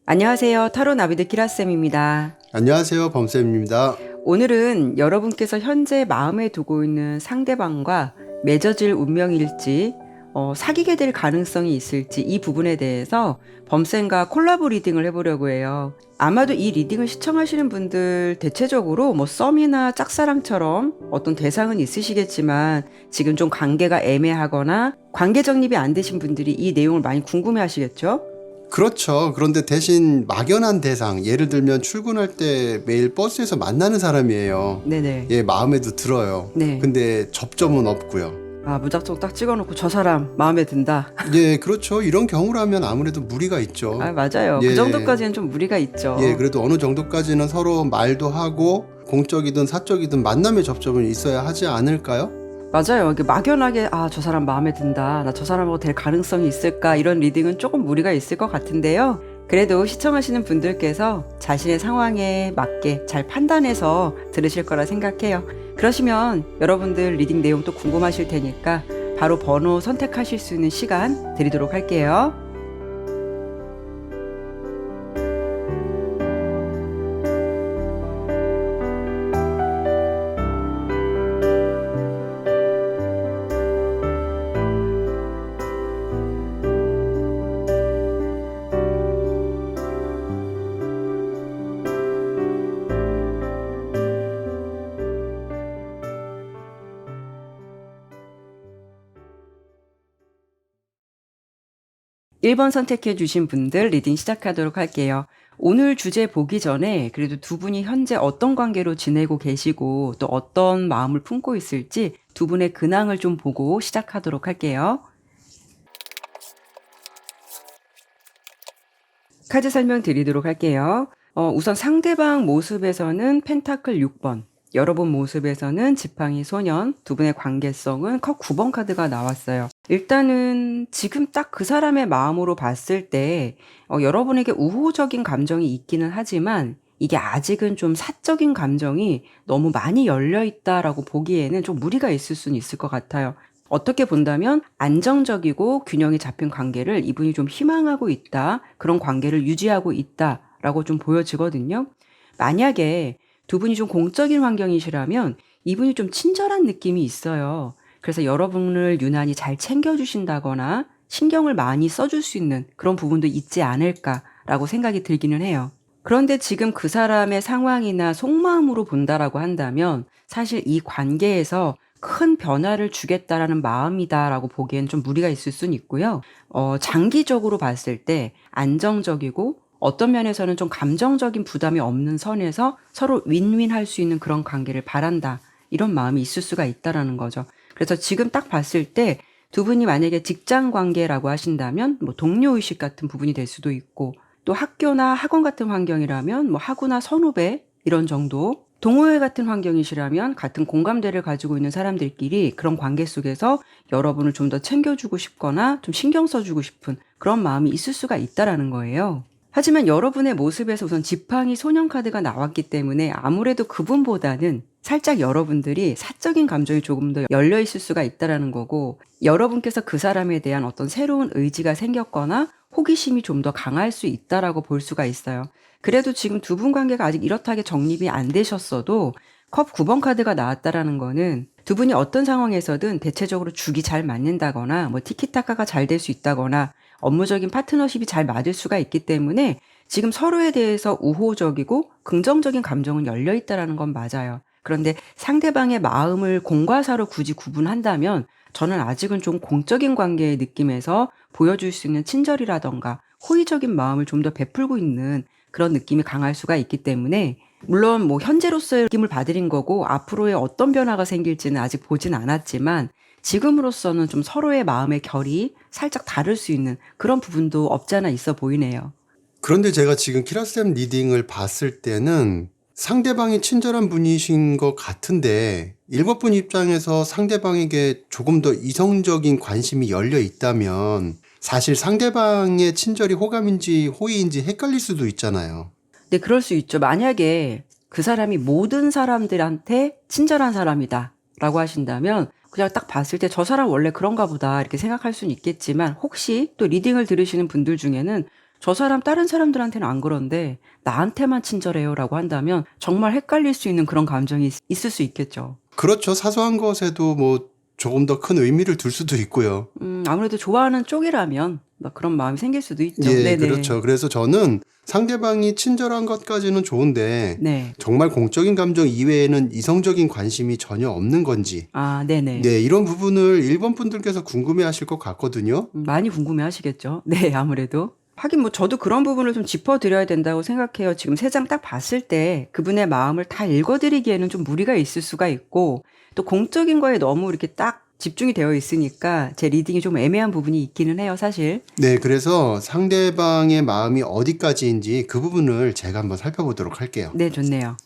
안녕하세요. 타로 나비드 키라쌤입니다. 안녕하세요. 범쌤입니다. 오늘은 여러분께서 현재 마음에 두고 있는 상대방과 맺어질 운명일지, 사귀게 될 가능성이 있을지 이 부분에 대해서 범쌤과 콜라보 리딩을 해보려고 해요. 아마도 이 리딩을 시청하시는 분들 대체적으로 뭐 썸이나 짝사랑처럼 어떤 대상은 있으시겠지만 지금 좀 관계가 애매하거나 관계 정립이 안 되신 분들이 이 내용을 많이 궁금해 하시겠죠? 그렇죠. 그런데 대신 막연한 대상, 예를 들면 출근할 때 매일 버스에서 만나는 사람이에요. 네네. 예, 마음에도 들어요. 네. 근데 접점은 없고요. 아, 무작정 딱 찍어놓고 저 사람 마음에 든다. 예, 그렇죠. 이런 경우라면 아무래도 무리가 있죠. 아, 맞아요. 그 예. 정도까지는 좀 무리가 있죠. 예, 그래도 어느 정도까지는 서로 말도 하고 공적이든 사적이든 만남의 접점은 있어야 하지 않을까요? 맞아요. 이게 막연하게 아, 저 사람 마음에 든다. 나 저 사람하고 될 가능성이 있을까? 이런 리딩은 조금 무리가 있을 것 같은데요. 그래도 시청하시는 분들께서 자신의 상황에 맞게 잘 판단해서 들으실 거라 생각해요. 그러시면 여러분들 리딩 내용 또 궁금하실 테니까 바로 번호 선택하실 수 있는 시간 드리도록 할게요. 1번 선택해 주신 분들 리딩 시작하도록 할게요. 오늘 주제 보기 전에 그래도 두 분이 현재 어떤 관계로 지내고 계시고 또 어떤 마음을 품고 있을지 두 분의 근황을 좀 보고 시작하도록 할게요. 카드 설명 드리도록 할게요. 우선 상대방 모습에서는 펜타클 6번, 여러분 모습에서는 지팡이 소년, 두 분의 관계성은 컵 9번 카드가 나왔어요. 일단은 지금 딱 그 사람의 마음으로 봤을 때 여러분에게 우호적인 감정이 있기는 하지만 이게 아직은 좀 사적인 감정이 너무 많이 열려 있다라고 보기에는 좀 무리가 있을 수는 있을 것 같아요. 어떻게 본다면 안정적이고 균형이 잡힌 관계를 이분이 좀 희망하고 있다. 그런 관계를 유지하고 있다라고 좀 보여지거든요. 만약에 두 분이 좀 공적인 환경이시라면 이분이 좀 친절한 느낌이 있어요. 그래서 여러분을 유난히 잘 챙겨주신다거나 신경을 많이 써줄 수 있는 그런 부분도 있지 않을까라고 생각이 들기는 해요. 그런데 지금 그 사람의 상황이나 속마음으로 본다라고 한다면 사실 이 관계에서 큰 변화를 주겠다라는 마음이다라고 보기엔 좀 무리가 있을 수는 있고요. 장기적으로 봤을 때 안정적이고 어떤 면에서는 좀 감정적인 부담이 없는 선에서 서로 윈윈 할 수 있는 그런 관계를 바란다. 이런 마음이 있을 수가 있다라는 거죠. 그래서 지금 딱 봤을 때 두 분이 만약에 직장 관계라고 하신다면 뭐 동료의식 같은 부분이 될 수도 있고 또 학교나 학원 같은 환경이라면 뭐 학우나 선후배 이런 정도, 동호회 같은 환경이시라면 같은 공감대를 가지고 있는 사람들끼리 그런 관계 속에서 여러분을 좀 더 챙겨주고 싶거나 좀 신경 써주고 싶은 그런 마음이 있을 수가 있다라는 거예요. 하지만 여러분의 모습에서 우선 지팡이 소년 카드가 나왔기 때문에 아무래도 그분보다는 살짝 여러분들이 사적인 감정이 조금 더 열려 있을 수가 있다라는 거고, 여러분께서 그 사람에 대한 어떤 새로운 의지가 생겼거나 호기심이 좀 더 강할 수 있다라고 볼 수가 있어요. 그래도 지금 두 분 관계가 아직 이렇다게 정립이 안 되셨어도 컵 9번 카드가 나왔다라는 거는 두 분이 어떤 상황에서든 대체적으로 죽이 잘 맞는다거나 뭐 티키타카가 잘 될 수 있다거나 업무적인 파트너십이 잘 맞을 수가 있기 때문에 지금 서로에 대해서 우호적이고 긍정적인 감정은 열려 있다라는 건 맞아요. 그런데 상대방의 마음을 공과 사로 굳이 구분한다면 저는 아직은 좀 공적인 관계의 느낌에서 보여줄 수 있는 친절이라던가 호의적인 마음을 좀 더 베풀고 있는 그런 느낌이 강할 수가 있기 때문에, 물론 뭐 현재로서의 느낌을 봐드린 거고 앞으로의 어떤 변화가 생길지는 아직 보진 않았지만 지금으로서는 좀 서로의 마음의 결이 살짝 다를 수 있는 그런 부분도 없잖아 있어 보이네요. 그런데 제가 지금 키라쌤 리딩을 봤을 때는 상대방이 친절한 분이신 것 같은데, 읽어분 입장에서 상대방에게 조금 더 이성적인 관심이 열려 있다면 사실 상대방의 친절이 호감인지 호의인지 헷갈릴 수도 있잖아요. 근데 그럴 수 있죠. 만약에 그 사람이 모든 사람들한테 친절한 사람이다 라고 하신다면 그냥 딱 봤을 때 저 사람 원래 그런가 보다 이렇게 생각할 수는 있겠지만, 혹시 또 리딩을 들으시는 분들 중에는 저 사람 다른 사람들한테는 안 그런데 나한테만 친절해요라고 한다면 정말 헷갈릴 수 있는 그런 감정이 있을 수 있겠죠. 그렇죠. 사소한 것에도 뭐 조금 더 큰 의미를 둘 수도 있고요. 아무래도 좋아하는 쪽이라면 막 그런 마음이 생길 수도 있죠. 예, 네네. 그렇죠. 그래서 저는 상대방이 친절한 것까지는 좋은데 네. 정말 공적인 감정 이외에는 이성적인 관심이 전혀 없는 건지, 아, 네네. 네, 이런 부분을 일본 분들께서 궁금해 하실 것 같거든요. 많이 궁금해 하시겠죠. 네, 아무래도. 하긴 뭐 저도 그런 부분을 좀 짚어드려야 된다고 생각해요. 지금 세 장 딱 봤을 때 그분의 마음을 다 읽어드리기에는 좀 무리가 있을 수가 있고 또 공적인 거에 너무 이렇게 딱 집중이 되어 있으니까 제 리딩이 좀 애매한 부분이 있기는 해요, 사실. 네, 그래서 상대방의 마음이 어디까지인지 그 부분을 제가 한번 살펴보도록 할게요. 네, 좋네요.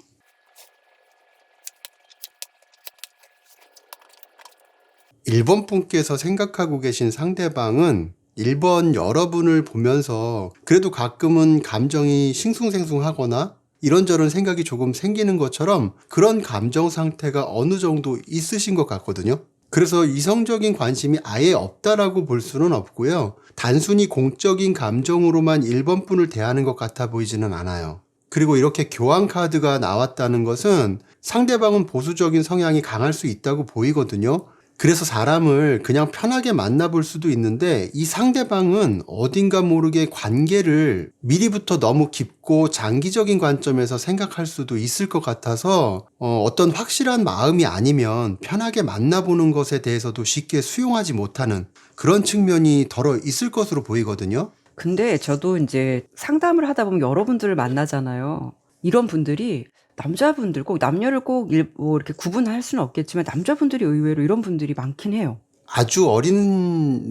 1번 분께서 생각하고 계신 상대방은 1번 여러분을 보면서 그래도 가끔은 감정이 싱숭생숭하거나 이런저런 생각이 조금 생기는 것처럼 그런 감정 상태가 어느 정도 있으신 것 같거든요. 그래서 이성적인 관심이 아예 없다라고 볼 수는 없고요. 단순히 공적인 감정으로만 1번 분을 대하는 것 같아 보이지는 않아요. 그리고 이렇게 교환 카드가 나왔다는 것은 상대방은 보수적인 성향이 강할 수 있다고 보이거든요. 그래서 사람을 그냥 편하게 만나볼 수도 있는데 이 상대방은 어딘가 모르게 관계를 미리부터 너무 깊고 장기적인 관점에서 생각할 수도 있을 것 같아서 어떤 확실한 마음이 아니면 편하게 만나보는 것에 대해서도 쉽게 수용하지 못하는 그런 측면이 덜어 있을 것으로 보이거든요. 근데 저도 이제 상담을 하다 보면 여러분들을 만나잖아요. 이런 분들이 남자분들 꼭 남녀를 꼭 뭐 이렇게 구분할 수는 없겠지만 남자분들이 의외로 이런 분들이 많긴 해요. 아주 어린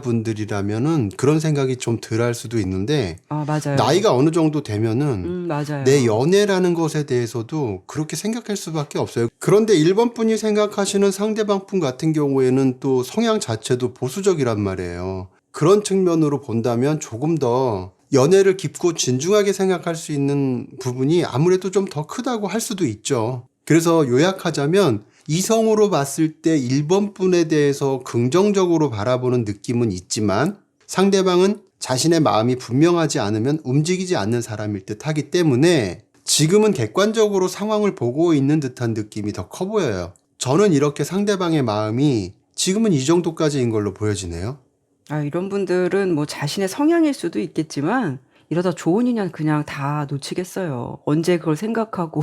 남자분들이라면은 그런 생각이 좀 덜 할 수도 있는데 아, 맞아요. 나이가 어느 정도 되면은 맞아요. 내 연애라는 것에 대해서도 그렇게 생각할 수밖에 없어요. 그런데 1번 분이 생각하시는 상대방 분 같은 경우에는 또 성향 자체도 보수적이란 말이에요. 그런 측면으로 본다면 조금 더 연애를 깊고 진중하게 생각할 수 있는 부분이 아무래도 좀 더 크다고 할 수도 있죠. 그래서 요약하자면 이성으로 봤을 때 1번 분에 대해서 긍정적으로 바라보는 느낌은 있지만 상대방은 자신의 마음이 분명하지 않으면 움직이지 않는 사람일 듯 하기 때문에 지금은 객관적으로 상황을 보고 있는 듯한 느낌이 더 커 보여요. 저는 이렇게 상대방의 마음이 지금은 이 정도까지인 걸로 보여지네요. 아, 이런 분들은 뭐 자신의 성향일 수도 있겠지만 이러다 좋은 인연 그냥 다 놓치겠어요. 언제 그걸 생각하고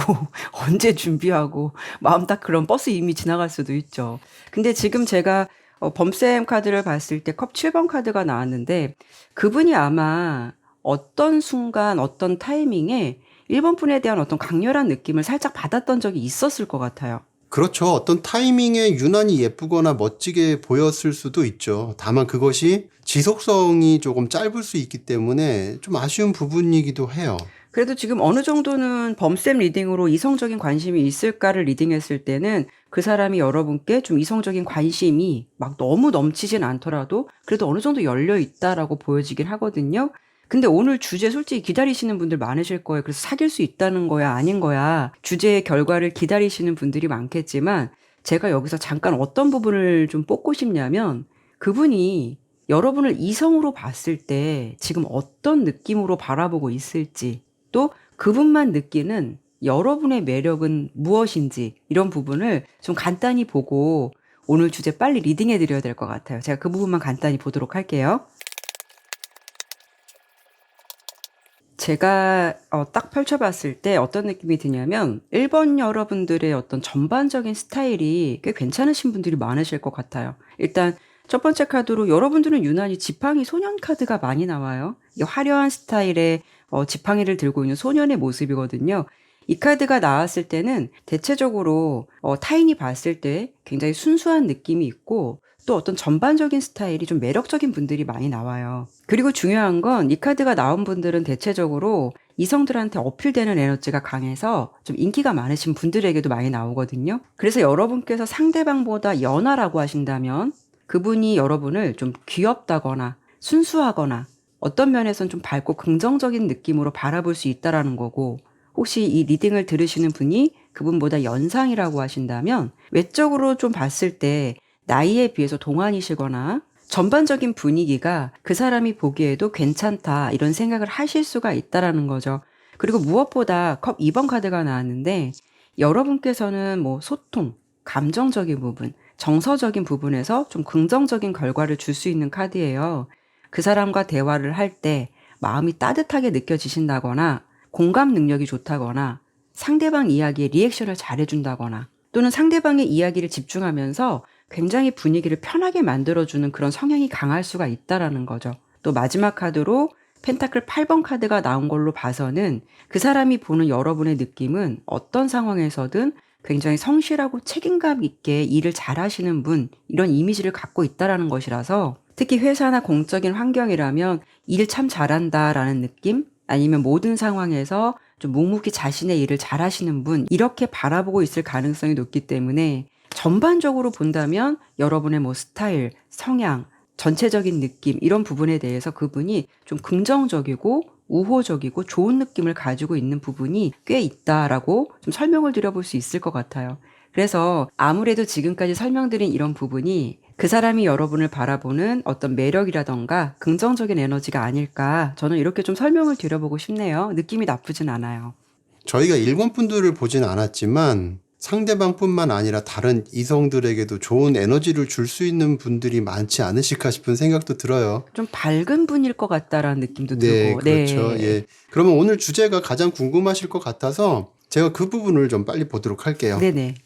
언제 준비하고 마음 딱 그런 버스 이미 지나갈 수도 있죠. 근데 지금 제가 범쌤 카드를 봤을 때 컵 7번 카드가 나왔는데 그분이 아마 어떤 순간 어떤 타이밍에 1번 분에 대한 어떤 강렬한 느낌을 살짝 받았던 적이 있었을 것 같아요. 그렇죠. 어떤 타이밍에 유난히 예쁘거나 멋지게 보였을 수도 있죠. 다만 그것이 지속성이 조금 짧을 수 있기 때문에 좀 아쉬운 부분이기도 해요. 그래도 지금 어느 정도는 범쌤 리딩으로 이성적인 관심이 있을까를 리딩했을 때는 그 사람이 여러분께 좀 이성적인 관심이 막 너무 넘치진 않더라도 그래도 어느 정도 열려 있다라고 보여지긴 하거든요. 근데 오늘 주제 솔직히 기다리시는 분들 많으실 거예요. 그래서 사귈 수 있다는 거야, 아닌 거야. 주제의 결과를 기다리시는 분들이 많겠지만 제가 여기서 잠깐 어떤 부분을 좀 뽑고 싶냐면 그분이 여러분을 이성으로 봤을 때 지금 어떤 느낌으로 바라보고 있을지 또 그분만 느끼는 여러분의 매력은 무엇인지 이런 부분을 좀 간단히 보고 오늘 주제 빨리 리딩해 드려야 될 것 같아요. 제가 그 부분만 간단히 보도록 할게요. 제가 딱 펼쳐봤을 때 어떤 느낌이 드냐면 1번 여러분들의 어떤 전반적인 스타일이 꽤 괜찮으신 분들이 많으실 것 같아요. 일단 첫 번째 카드로 여러분들은 유난히 지팡이 소년 카드가 많이 나와요. 이게 화려한 스타일의 지팡이를 들고 있는 소년의 모습이거든요. 이 카드가 나왔을 때는 대체적으로 타인이 봤을 때 굉장히 순수한 느낌이 있고 또 어떤 전반적인 스타일이 좀 매력적인 분들이 많이 나와요. 그리고 중요한 건 이 카드가 나온 분들은 대체적으로 이성들한테 어필되는 에너지가 강해서 좀 인기가 많으신 분들에게도 많이 나오거든요. 그래서 여러분께서 상대방보다 연하라고 하신다면 그분이 여러분을 좀 귀엽다거나 순수하거나 어떤 면에선 좀 밝고 긍정적인 느낌으로 바라볼 수 있다라는 거고 혹시 이 리딩을 들으시는 분이 그분보다 연상이라고 하신다면 외적으로 좀 봤을 때 나이에 비해서 동안이시거나 전반적인 분위기가 그 사람이 보기에도 괜찮다 이런 생각을 하실 수가 있다라는 거죠. 그리고 무엇보다 컵 2번 카드가 나왔는데 여러분께서는 뭐 소통, 감정적인 부분, 정서적인 부분에서 좀 긍정적인 결과를 줄 수 있는 카드예요. 그 사람과 대화를 할 때 마음이 따뜻하게 느껴지신다거나 공감 능력이 좋다거나 상대방 이야기에 리액션을 잘해준다거나 또는 상대방의 이야기를 집중하면서 굉장히 분위기를 편하게 만들어주는 그런 성향이 강할 수가 있다라는 거죠. 또 마지막 카드로 펜타클 8번 카드가 나온 걸로 봐서는 그 사람이 보는 여러분의 느낌은 어떤 상황에서든 굉장히 성실하고 책임감 있게 일을 잘하시는 분, 이런 이미지를 갖고 있다라는 것이라서 특히 회사나 공적인 환경이라면 일 참 잘한다라는 느낌? 아니면 모든 상황에서 좀 묵묵히 자신의 일을 잘하시는 분, 이렇게 바라보고 있을 가능성이 높기 때문에 전반적으로 본다면 여러분의 뭐 스타일, 성향, 전체적인 느낌 이런 부분에 대해서 그분이 좀 긍정적이고 우호적이고 좋은 느낌을 가지고 있는 부분이 꽤 있다라고 좀 설명을 드려볼 수 있을 것 같아요. 그래서 아무래도 지금까지 설명드린 이런 부분이 그 사람이 여러분을 바라보는 어떤 매력이라던가 긍정적인 에너지가 아닐까, 저는 이렇게 좀 설명을 드려보고 싶네요. 느낌이 나쁘진 않아요. 저희가 일본 분들을 보진 않았지만 상대방뿐만 아니라 다른 이성들에게도 좋은 에너지를 줄 수 있는 분들이 많지 않으실까 싶은 생각도 들어요. 좀 밝은 분일 것 같다라는 느낌도 네, 들고. 그렇죠. 네. 예. 그러면 오늘 주제가 가장 궁금하실 것 같아서 제가 그 부분을 좀 빨리 보도록 할게요. 네네.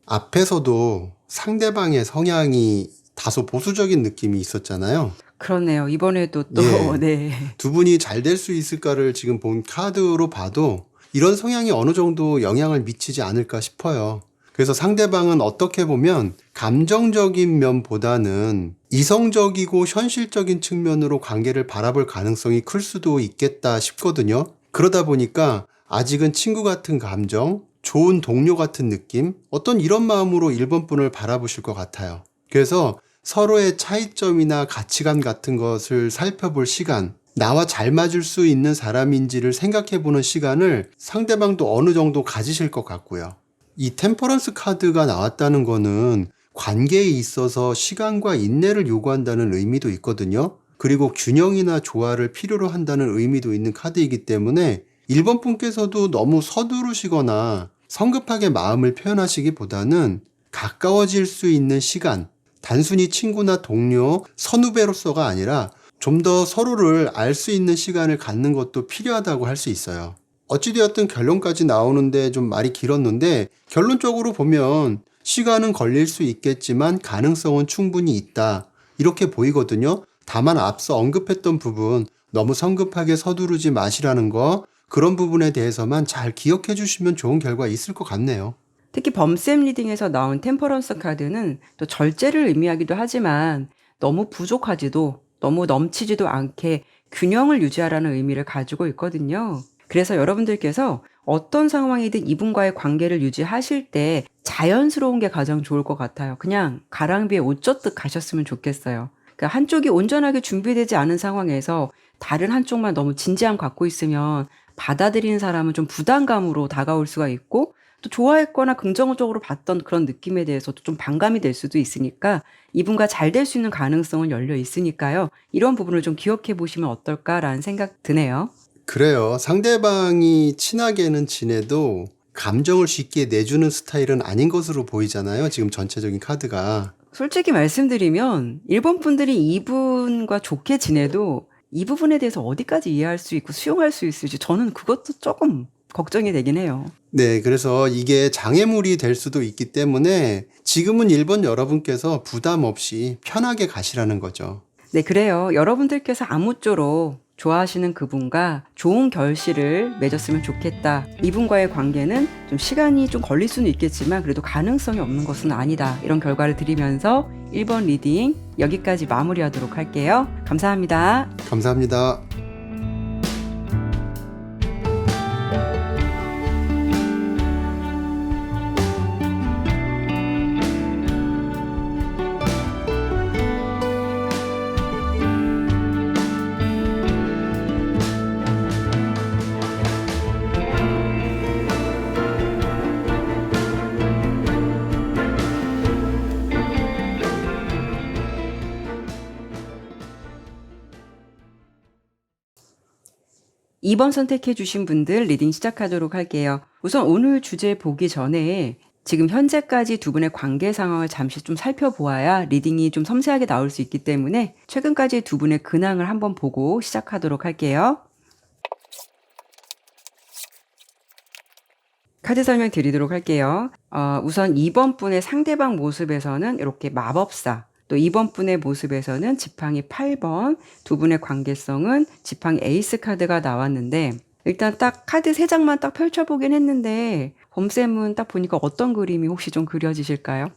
앞에서도 상대방의 성향이 다소 보수적인 느낌이 있었잖아요. 그렇네요. 이번에도 또, 예. 네. 두 분이 잘 될 수 있을까를 지금 본 카드로 봐도 이런 성향이 어느 정도 영향을 미치지 않을까 싶어요. 그래서 상대방은 어떻게 보면 감정적인 면보다는 이성적이고 현실적인 측면으로 관계를 바라볼 가능성이 클 수도 있겠다 싶거든요. 그러다 보니까 아직은 친구 같은 감정, 좋은 동료 같은 느낌, 어떤 이런 마음으로 1번 분을 바라보실 것 같아요. 그래서 서로의 차이점이나 가치관 같은 것을 살펴볼 시간, 나와 잘 맞을 수 있는 사람인지를 생각해보는 시간을 상대방도 어느 정도 가지실 것 같고요. 이 템퍼런스 카드가 나왔다는 거는 관계에 있어서 시간과 인내를 요구한다는 의미도 있거든요. 그리고 균형이나 조화를 필요로 한다는 의미도 있는 카드이기 때문에 1번 분께서도 너무 서두르시거나 성급하게 마음을 표현하시기보다는 가까워질 수 있는 시간, 단순히 친구나 동료, 선후배로서가 아니라 좀 더 서로를 알 수 있는 시간을 갖는 것도 필요하다고 할 수 있어요. 어찌되었든 결론까지 나오는데 좀 말이 길었는데 결론적으로 보면 시간은 걸릴 수 있겠지만 가능성은 충분히 있다, 이렇게 보이거든요. 다만 앞서 언급했던 부분, 너무 성급하게 서두르지 마시라는 거, 그런 부분에 대해서만 잘 기억해 주시면 좋은 결과 있을 것 같네요. 특히 범쌤 리딩에서 나온 템퍼런스 카드는 또 절제를 의미하기도 하지만 너무 부족하지도 너무 넘치지도 않게 균형을 유지하라는 의미를 가지고 있거든요. 그래서 여러분들께서 어떤 상황이든 이분과의 관계를 유지하실 때 자연스러운 게 가장 좋을 것 같아요. 그냥 가랑비에 옷 젖듯 가셨으면 좋겠어요. 그러니까 한쪽이 온전하게 준비되지 않은 상황에서 다른 한쪽만 너무 진지함 갖고 있으면 받아들이는 사람은 좀 부담감으로 다가올 수가 있고, 또 좋아했거나 긍정적으로 봤던 그런 느낌에 대해서도 좀 반감이 될 수도 있으니까 이분과 잘 될 수 있는 가능성은 열려 있으니까요. 이런 부분을 좀 기억해 보시면 어떨까라는 생각 드네요. 그래요. 상대방이 친하게는 지내도 감정을 쉽게 내주는 스타일은 아닌 것으로 보이잖아요. 지금 전체적인 카드가. 솔직히 말씀드리면 일본 분들이 이분과 좋게 지내도 이 부분에 대해서 어디까지 이해할 수 있고 수용할 수 있을지 저는 그것도 조금 걱정이 되긴 해요. 네, 그래서 이게 장애물이 될 수도 있기 때문에 지금은 1번 여러분께서 부담 없이 편하게 가시라는 거죠. 네, 그래요. 여러분들께서 아무쪼록 좋아하시는 그분과 좋은 결실을 맺었으면 좋겠다. 이분과의 관계는 좀 시간이 좀 걸릴 수는 있겠지만 그래도 가능성이 없는 것은 아니다. 이런 결과를 드리면서 1번 리딩 여기까지 마무리하도록 할게요. 감사합니다. 감사합니다. 2번 선택해 주신 분들 리딩 시작하도록 할게요. 우선 오늘 주제 보기 전에 지금 현재까지 두 분의 관계 상황을 잠시 좀 살펴보아야 리딩이 좀 섬세하게 나올 수 있기 때문에 최근까지 두 분의 근황을 한번 보고 시작하도록 할게요. 카드 설명 드리도록 할게요. 우선 2번 분의 상대방 모습에서는 이렇게 마법사, 또 2번 분의 모습에서는 지팡이 8번, 두 분의 관계성은 지팡이 에이스 카드가 나왔는데 일단 딱 카드 3장만 딱 펼쳐보긴 했는데 범쌤은 딱 보니까 어떤 그림이 혹시 좀 그려지실까요?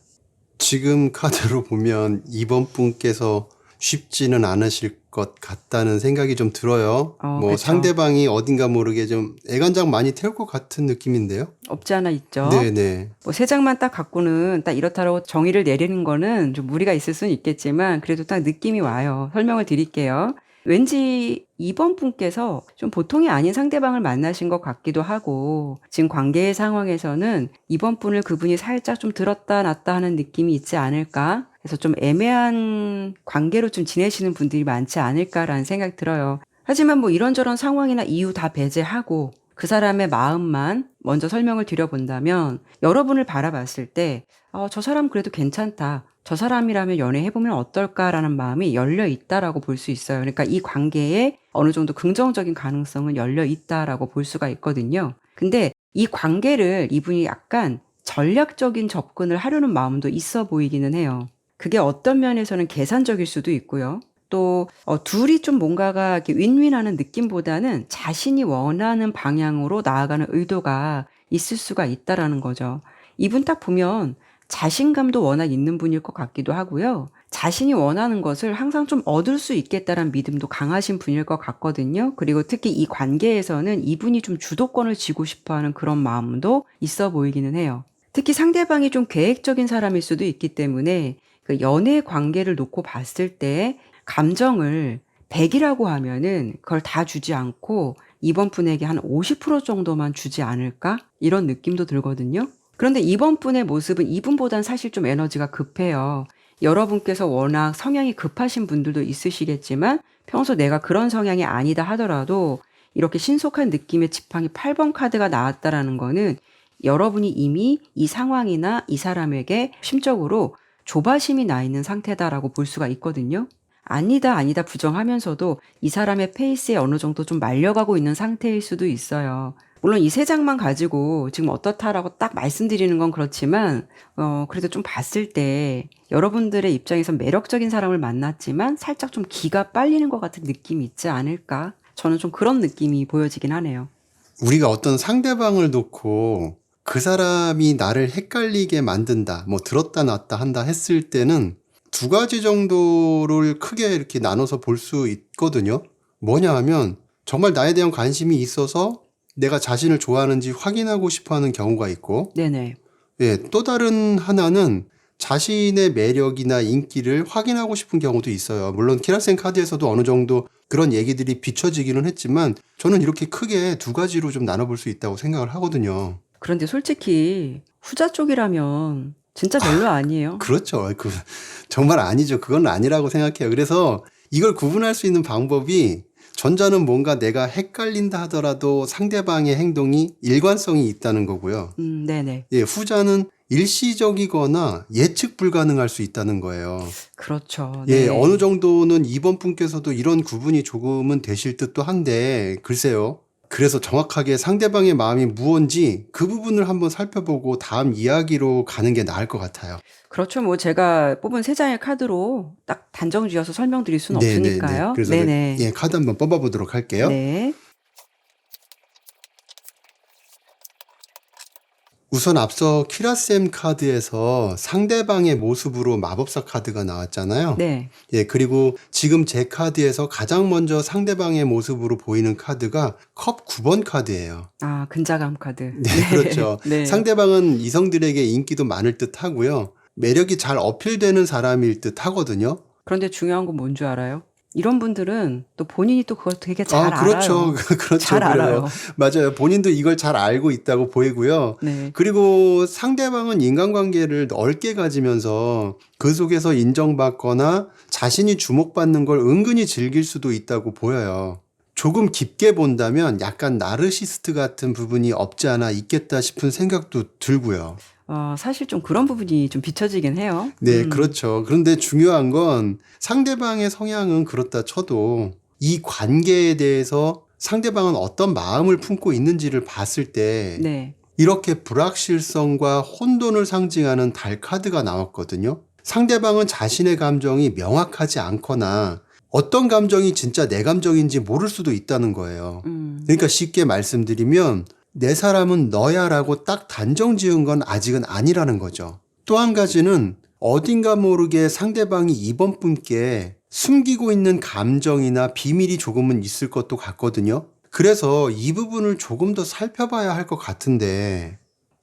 지금 카드로 보면 이번 분께서 쉽지는 않으실 것 같다는 생각이 좀 들어요. 그쵸. 상대방이 어딘가 모르게 좀 애간장 많이 태울 것 같은 느낌인데요. 없지 않아 있죠. 네네. 3장만 딱 갖고는 딱 이렇다라고 정의를 내리는 거는 좀 무리가 있을 수는 있겠지만 그래도 딱 느낌이 와요. 설명을 드릴게요. 왠지 2번 분께서 좀 보통이 아닌 상대방을 만나신 것 같기도 하고 지금 관계의 상황에서는 2번 분을 그분이 살짝 좀 들었다 놨다 하는 느낌이 있지 않을까? 그래서 좀 애매한 관계로 좀 지내시는 분들이 많지 않을까라는 생각이 들어요. 하지만 이런저런 상황이나 이유 다 배제하고 그 사람의 마음만 먼저 설명을 드려본다면 여러분을 바라봤을 때 저 사람 그래도 괜찮다. 저 사람이라면 연애해보면 어떨까라는 마음이 열려 있다라고 볼 수 있어요. 그러니까 이 관계에 어느 정도 긍정적인 가능성은 열려 있다라고 볼 수가 있거든요. 근데 이 관계를 이분이 약간 전략적인 접근을 하려는 마음도 있어 보이기는 해요. 그게 어떤 면에서는 계산적일 수도 있고요. 또 둘이 좀 뭔가가 이렇게 윈윈하는 느낌보다는 자신이 원하는 방향으로 나아가는 의도가 있을 수가 있다라는 거죠. 이분 딱 보면 자신감도 워낙 있는 분일 것 같기도 하고요. 자신이 원하는 것을 항상 좀 얻을 수 있겠다라는 믿음도 강하신 분일 것 같거든요. 그리고 특히 이 관계에서는 이분이 좀 주도권을 쥐고 싶어하는 그런 마음도 있어 보이기는 해요. 특히 상대방이 좀 계획적인 사람일 수도 있기 때문에 그 연애 관계를 놓고 봤을 때 감정을 100이라고 하면은 그걸 다 주지 않고 이번 분에게 한 50% 정도만 주지 않을까? 이런 느낌도 들거든요. 그런데 이번 분의 모습은 이분보단 사실 좀 에너지가 급해요. 여러분께서 워낙 성향이 급하신 분들도 있으시겠지만 평소 내가 그런 성향이 아니다 하더라도 이렇게 신속한 느낌의 지팡이 8번 카드가 나왔다라는 거는 여러분이 이미 이 상황이나 이 사람에게 심적으로 조바심이 나 있는 상태다라고 볼 수가 있거든요. 아니다 부정하면서도 이 사람의 페이스에 어느 정도 좀 말려가고 있는 상태일 수도 있어요. 물론 이 3장만 가지고 지금 어떻다라고 딱 말씀드리는 건 그렇지만 그래도 좀 봤을 때 여러분들의 입장에서 매력적인 사람을 만났지만 살짝 좀 기가 빨리는 것 같은 느낌이 있지 않을까? 저는 좀 그런 느낌이 보여지긴 하네요. 우리가 어떤 상대방을 놓고 그 사람이 나를 헷갈리게 만든다, 들었다 놨다 한다 했을 때는 2가지 정도를 크게 이렇게 나눠서 볼 수 있거든요. 뭐냐 하면 정말 나에 대한 관심이 있어서 내가 자신을 좋아하는지 확인하고 싶어 하는 경우가 있고, 네네. 또 다른 하나는 자신의 매력이나 인기를 확인하고 싶은 경우도 있어요. 물론 키라센 카드에서도 어느 정도 그런 얘기들이 비춰지기는 했지만 저는 이렇게 크게 2가지로 좀 나눠볼 수 있다고 생각을 하거든요. 그런데 솔직히 후자 쪽이라면 진짜 별로 아니에요. 그렇죠. 정말 아니죠. 그건 아니라고 생각해요. 그래서 이걸 구분할 수 있는 방법이 전자는 뭔가 내가 헷갈린다 하더라도 상대방의 행동이 일관성이 있다는 거고요. 네네. 후자는 일시적이거나 예측 불가능할 수 있다는 거예요. 그렇죠. 네. 어느 정도는 이번 분께서도 이런 구분이 조금은 되실 듯도 한데, 글쎄요. 그래서 정확하게 상대방의 마음이 무언지 그 부분을 한번 살펴보고 다음 이야기로 가는 게 나을 것 같아요. 그렇죠. 제가 뽑은 3장의 카드로 딱 단정 지어서 설명드릴 수는 네네네. 없으니까요. 그래서 네네. 카드 한번 뽑아보도록 할게요. 네. 우선 앞서 키라셈 카드에서 상대방의 모습으로 마법사 카드가 나왔잖아요. 네. 그리고 지금 제 카드에서 가장 먼저 상대방의 모습으로 보이는 카드가 컵 9번 카드예요. 근자감 카드. 네, 그렇죠. 네. 상대방은 이성들에게 인기도 많을 듯 하고요. 매력이 잘 어필되는 사람일 듯 하거든요. 그런데 중요한 건 뭔 줄 알아요? 이런 분들은 또 본인이 또 그걸 되게 잘 그렇죠. 알아요. 그렇죠. 잘 알아요. 맞아요. 본인도 이걸 잘 알고 있다고 보이고요. 네. 그리고 상대방은 인간관계를 넓게 가지면서 그 속에서 인정받거나 자신이 주목받는 걸 은근히 즐길 수도 있다고 보여요. 조금 깊게 본다면 약간 나르시스트 같은 부분이 없지 않아 있겠다 싶은 생각도 들고요. 사실 좀 그런 부분이 좀 비춰지긴 해요. 네, 그렇죠. 그런데 중요한 건 상대방의 성향은 그렇다 쳐도 이 관계에 대해서 상대방은 어떤 마음을 품고 있는지를 봤을 때 네. 이렇게 불확실성과 혼돈을 상징하는 달 카드가 나왔거든요. 상대방은 자신의 감정이 명확하지 않거나 어떤 감정이 진짜 내 감정인지 모를 수도 있다는 거예요. 그러니까 쉽게 말씀드리면 내 사람은 너야라고 딱 단정 지은 건 아직은 아니라는 거죠. 또 한 가지는 어딘가 모르게 상대방이 이번 분께 숨기고 있는 감정이나 비밀이 조금은 있을 것도 같거든요. 그래서 이 부분을 조금 더 살펴봐야 할 것 같은데,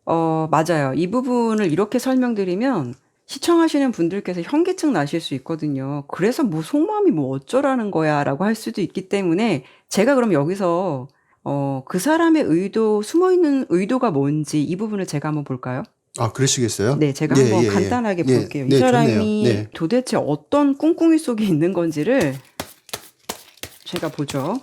맞아요. 이 부분을 이렇게 설명드리면 시청하시는 분들께서 현기증 나실 수 있거든요. 그래서 뭐 속마음이 뭐 어쩌라는 거야 라고 할 수도 있기 때문에 제가 그럼 여기서 그 사람의 숨어있는 의도가 뭔지 이 부분을 제가 한번 볼까요? 아, 그러시겠어요? 네, 제가 예, 한번 예, 예. 간단하게 예, 볼게요. 이 네, 좋네요. 사람이 네. 도대체 어떤 꿍꿍이 속에 있는 건지를 제가 보죠.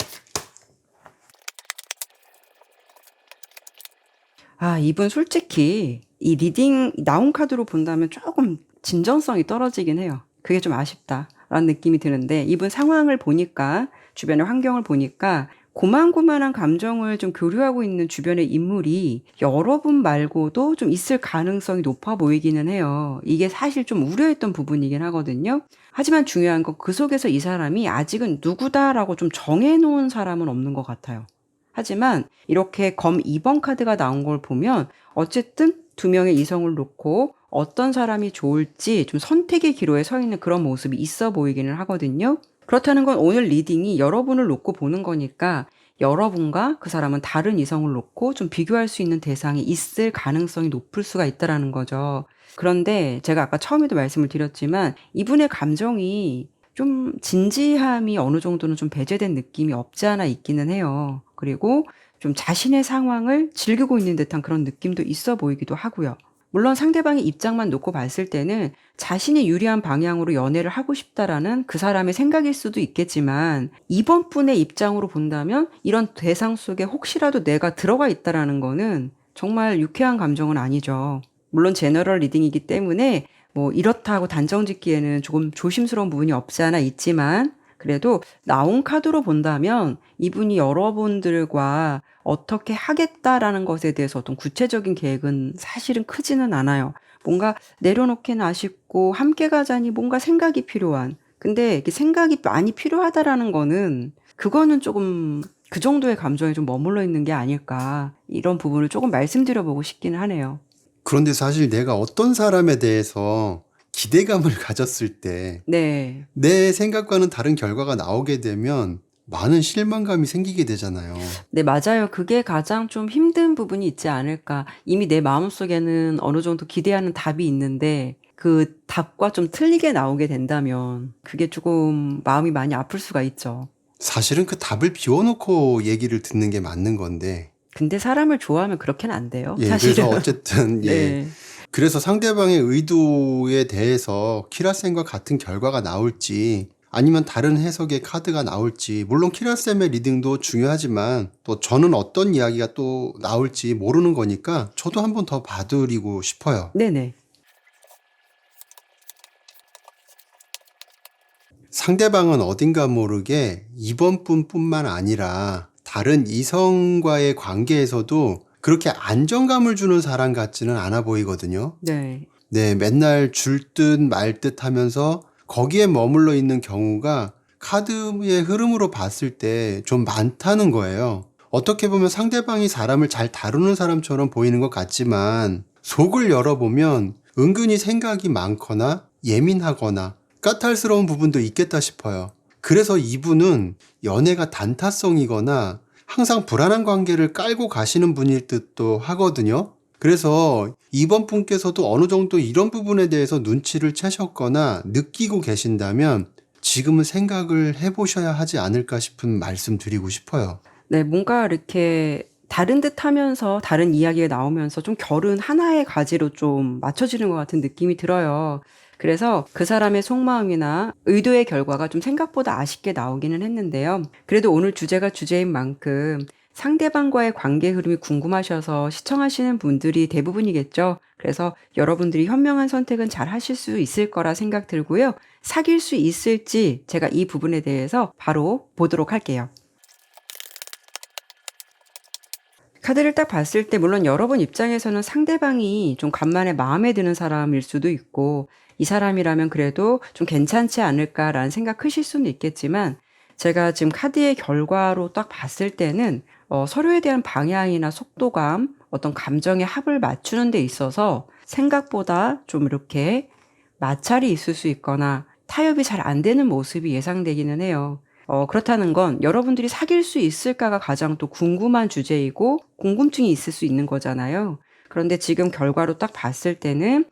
이분 솔직히 이 리딩 나온 카드로 본다면 조금 진정성이 떨어지긴 해요. 그게 좀 아쉽다라는 느낌이 드는데 이분 상황을 보니까 주변의 환경을 보니까 고만고만한 감정을 좀 교류하고 있는 주변의 인물이 여러분 말고도 좀 있을 가능성이 높아 보이기는 해요. 이게 사실 좀 우려했던 부분이긴 하거든요. 하지만 중요한 건 그 속에서 이 사람이 아직은 누구다라고 좀 정해놓은 사람은 없는 것 같아요. 하지만 이렇게 검 2번 카드가 나온 걸 보면 어쨌든 두 명의 이성을 놓고 어떤 사람이 좋을지 좀 선택의 기로에 서 있는 그런 모습이 있어 보이기는 하거든요. 그렇다는 건 오늘 리딩이 여러분을 놓고 보는 거니까 여러분과 그 사람은 다른 이성을 놓고 좀 비교할 수 있는 대상이 있을 가능성이 높을 수가 있다라는 거죠. 그런데 제가 아까 처음에도 말씀을 드렸지만 이분의 감정이 좀 진지함이 어느 정도는 좀 배제된 느낌이 없지 않아 있기는 해요. 그리고 좀 자신의 상황을 즐기고 있는 듯한 그런 느낌도 있어 보이기도 하고요. 물론 상대방의 입장만 놓고 봤을 때는 자신이 유리한 방향으로 연애를 하고 싶다라는 그 사람의 생각일 수도 있겠지만 이번 분의 입장으로 본다면 이런 대상 속에 혹시라도 내가 들어가 있다라는 거는 정말 유쾌한 감정은 아니죠. 물론 제너럴 리딩이기 때문에 뭐 이렇다고 단정 짓기에는 조금 조심스러운 부분이 없지 않아 있지만 그래도 나온 카드로 본다면 이분이 여러분들과 어떻게 하겠다라는 것에 대해서 어떤 구체적인 계획은 사실은 크지는 않아요. 뭔가 내려놓기는 아쉽고 함께 가자니 뭔가 생각이 필요한. 근데 이게 생각이 많이 필요하다라는 거는 그거는 조금 그 정도의 감정에 좀 머물러 있는 게 아닐까. 이런 부분을 조금 말씀드려보고 싶기는 하네요. 그런데 사실 내가 어떤 사람에 대해서 기대감을 가졌을 때 네. 내 생각과는 다른 결과가 나오게 되면 많은 실망감이 생기게 되잖아요. 네, 맞아요. 그게 가장 좀 힘든 부분이 있지 않을까. 이미 내 마음속에는 어느 정도 기대하는 답이 있는데 그 답과 좀 틀리게 나오게 된다면 그게 조금 마음이 많이 아플 수가 있죠. 사실은 그 답을 비워놓고 얘기를 듣는 게 맞는 건데, 근데 사람을 좋아하면 그렇게는 안 돼요. 예, 사실은. 그래서 어쨌든, 예. 네. 그래서 상대방의 의도에 대해서 키라쌤과 같은 결과가 나올지 아니면 다른 해석의 카드가 나올지, 물론 키라쌤의 리딩도 중요하지만 또 저는 어떤 이야기가 또 나올지 모르는 거니까 저도 한번 더 봐드리고 싶어요. 네네. 상대방은 어딘가 모르게 이번 분뿐만 아니라 다른 이성과의 관계에서도 그렇게 안정감을 주는 사람 같지는 않아 보이거든요. 네. 네, 맨날 줄 듯 말 듯 하면서 거기에 머물러 있는 경우가 카드의 흐름으로 봤을 때 좀 많다는 거예요. 어떻게 보면 상대방이 사람을 잘 다루는 사람처럼 보이는 것 같지만 속을 열어보면 은근히 생각이 많거나 예민하거나 까탈스러운 부분도 있겠다 싶어요. 그래서 이분은 연애가 단타성이거나 항상 불안한 관계를 깔고 가시는 분일 듯도 하거든요. 그래서 이번 분께서도 어느 정도 이런 부분에 대해서 눈치를 채셨거나 느끼고 계신다면 지금은 생각을 해보셔야 하지 않을까 싶은 말씀 드리고 싶어요. 네, 뭔가 이렇게 다른 듯 하면서 다른 이야기가 나오면서 좀 결은 하나의 가지로 좀 맞춰지는 것 같은 느낌이 들어요. 그래서 그 사람의 속마음이나 의도의 결과가 좀 생각보다 아쉽게 나오기는 했는데요. 그래도 오늘 주제가 주제인 만큼 상대방과의 관계 흐름이 궁금하셔서 시청하시는 분들이 대부분이겠죠. 그래서 여러분들이 현명한 선택은 잘 하실 수 있을 거라 생각 들고요. 사귈 수 있을지 제가 이 부분에 대해서 바로 보도록 할게요. 카드를 딱 봤을 때 물론 여러분 입장에서는 상대방이 좀 간만에 마음에 드는 사람일 수도 있고 이 사람이라면 그래도 좀 괜찮지 않을까라는 생각 크실 수는 있겠지만 제가 지금 카드의 결과로 딱 봤을 때는 서로에 대한 방향이나 속도감, 어떤 감정의 합을 맞추는 데 있어서 생각보다 좀 이렇게 마찰이 있을 수 있거나 타협이 잘 안 되는 모습이 예상되기는 해요. 그렇다는 건 여러분들이 사귈 수 있을까가 가장 또 궁금한 주제이고 궁금증이 있을 수 있는 거잖아요. 그런데 지금 결과로 딱 봤을 때는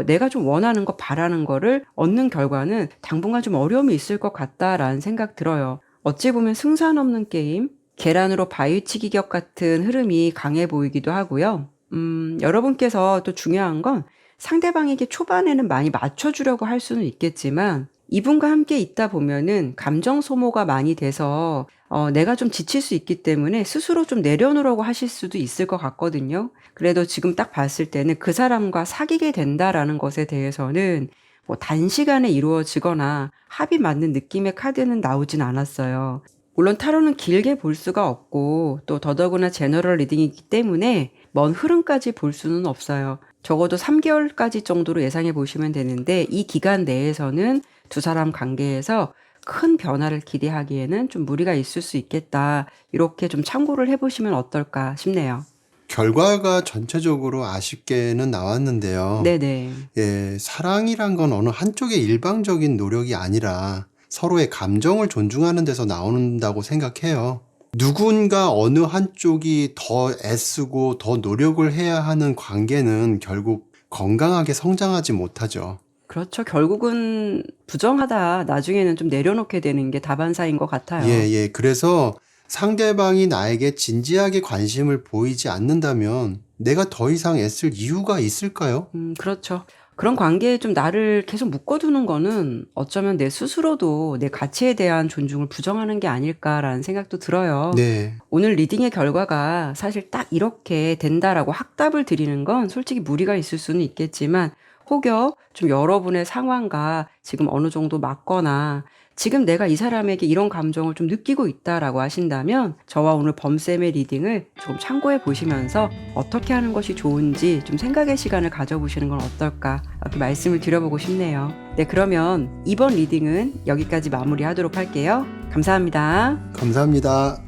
내가 좀 원하는 거 바라는 거를 얻는 결과는 당분간 좀 어려움이 있을 것 같다라는 생각 들어요. 어찌 보면 승산 없는 게임, 계란으로 바위치기 격 같은 흐름이 강해 보이기도 하고요. 여러분께서 또 중요한 건 상대방에게 초반에는 많이 맞춰주려고 할 수는 있겠지만 이분과 함께 있다 보면은 감정 소모가 많이 돼서 내가 좀 지칠 수 있기 때문에 스스로 좀 내려놓으려고 하실 수도 있을 것 같거든요. 그래도 지금 딱 봤을 때는 그 사람과 사귀게 된다라는 것에 대해서는 뭐 단시간에 이루어지거나 합이 맞는 느낌의 카드는 나오진 않았어요. 물론 타로는 길게 볼 수가 없고 또 더더구나 제너럴 리딩이기 때문에 먼 흐름까지 볼 수는 없어요. 적어도 3개월까지 정도로 예상해 보시면 되는데 이 기간 내에서는 두 사람 관계에서 큰 변화를 기대하기에는 좀 무리가 있을 수 있겠다. 이렇게 좀 참고를 해보시면 어떨까 싶네요. 결과가 전체적으로 아쉽게는 나왔는데요. 네네. 예, 사랑이란 건 어느 한쪽의 일방적인 노력이 아니라 서로의 감정을 존중하는 데서 나온다고 생각해요. 누군가 어느 한쪽이 더 애쓰고 더 노력을 해야 하는 관계는 결국 건강하게 성장하지 못하죠. 그렇죠. 결국은 부정하다. 나중에는 좀 내려놓게 되는 게 다반사인 것 같아요. 예. 그래서 상대방이 나에게 진지하게 관심을 보이지 않는다면 내가 더 이상 애쓸 이유가 있을까요? 그렇죠. 그런 관계에 좀 나를 계속 묶어두는 거는 어쩌면 내 스스로도 내 가치에 대한 존중을 부정하는 게 아닐까라는 생각도 들어요. 네. 오늘 리딩의 결과가 사실 딱 이렇게 된다라고 확답을 드리는 건 솔직히 무리가 있을 수는 있겠지만 혹여 좀 여러분의 상황과 지금 어느 정도 맞거나 지금 내가 이 사람에게 이런 감정을 좀 느끼고 있다라고 하신다면 저와 오늘 범쌤의 리딩을 좀 참고해 보시면서 어떻게 하는 것이 좋은지 좀 생각의 시간을 가져보시는 건 어떨까 이렇게 말씀을 드려보고 싶네요. 네, 그러면 이번 리딩은 여기까지 마무리하도록 할게요. 감사합니다. 감사합니다.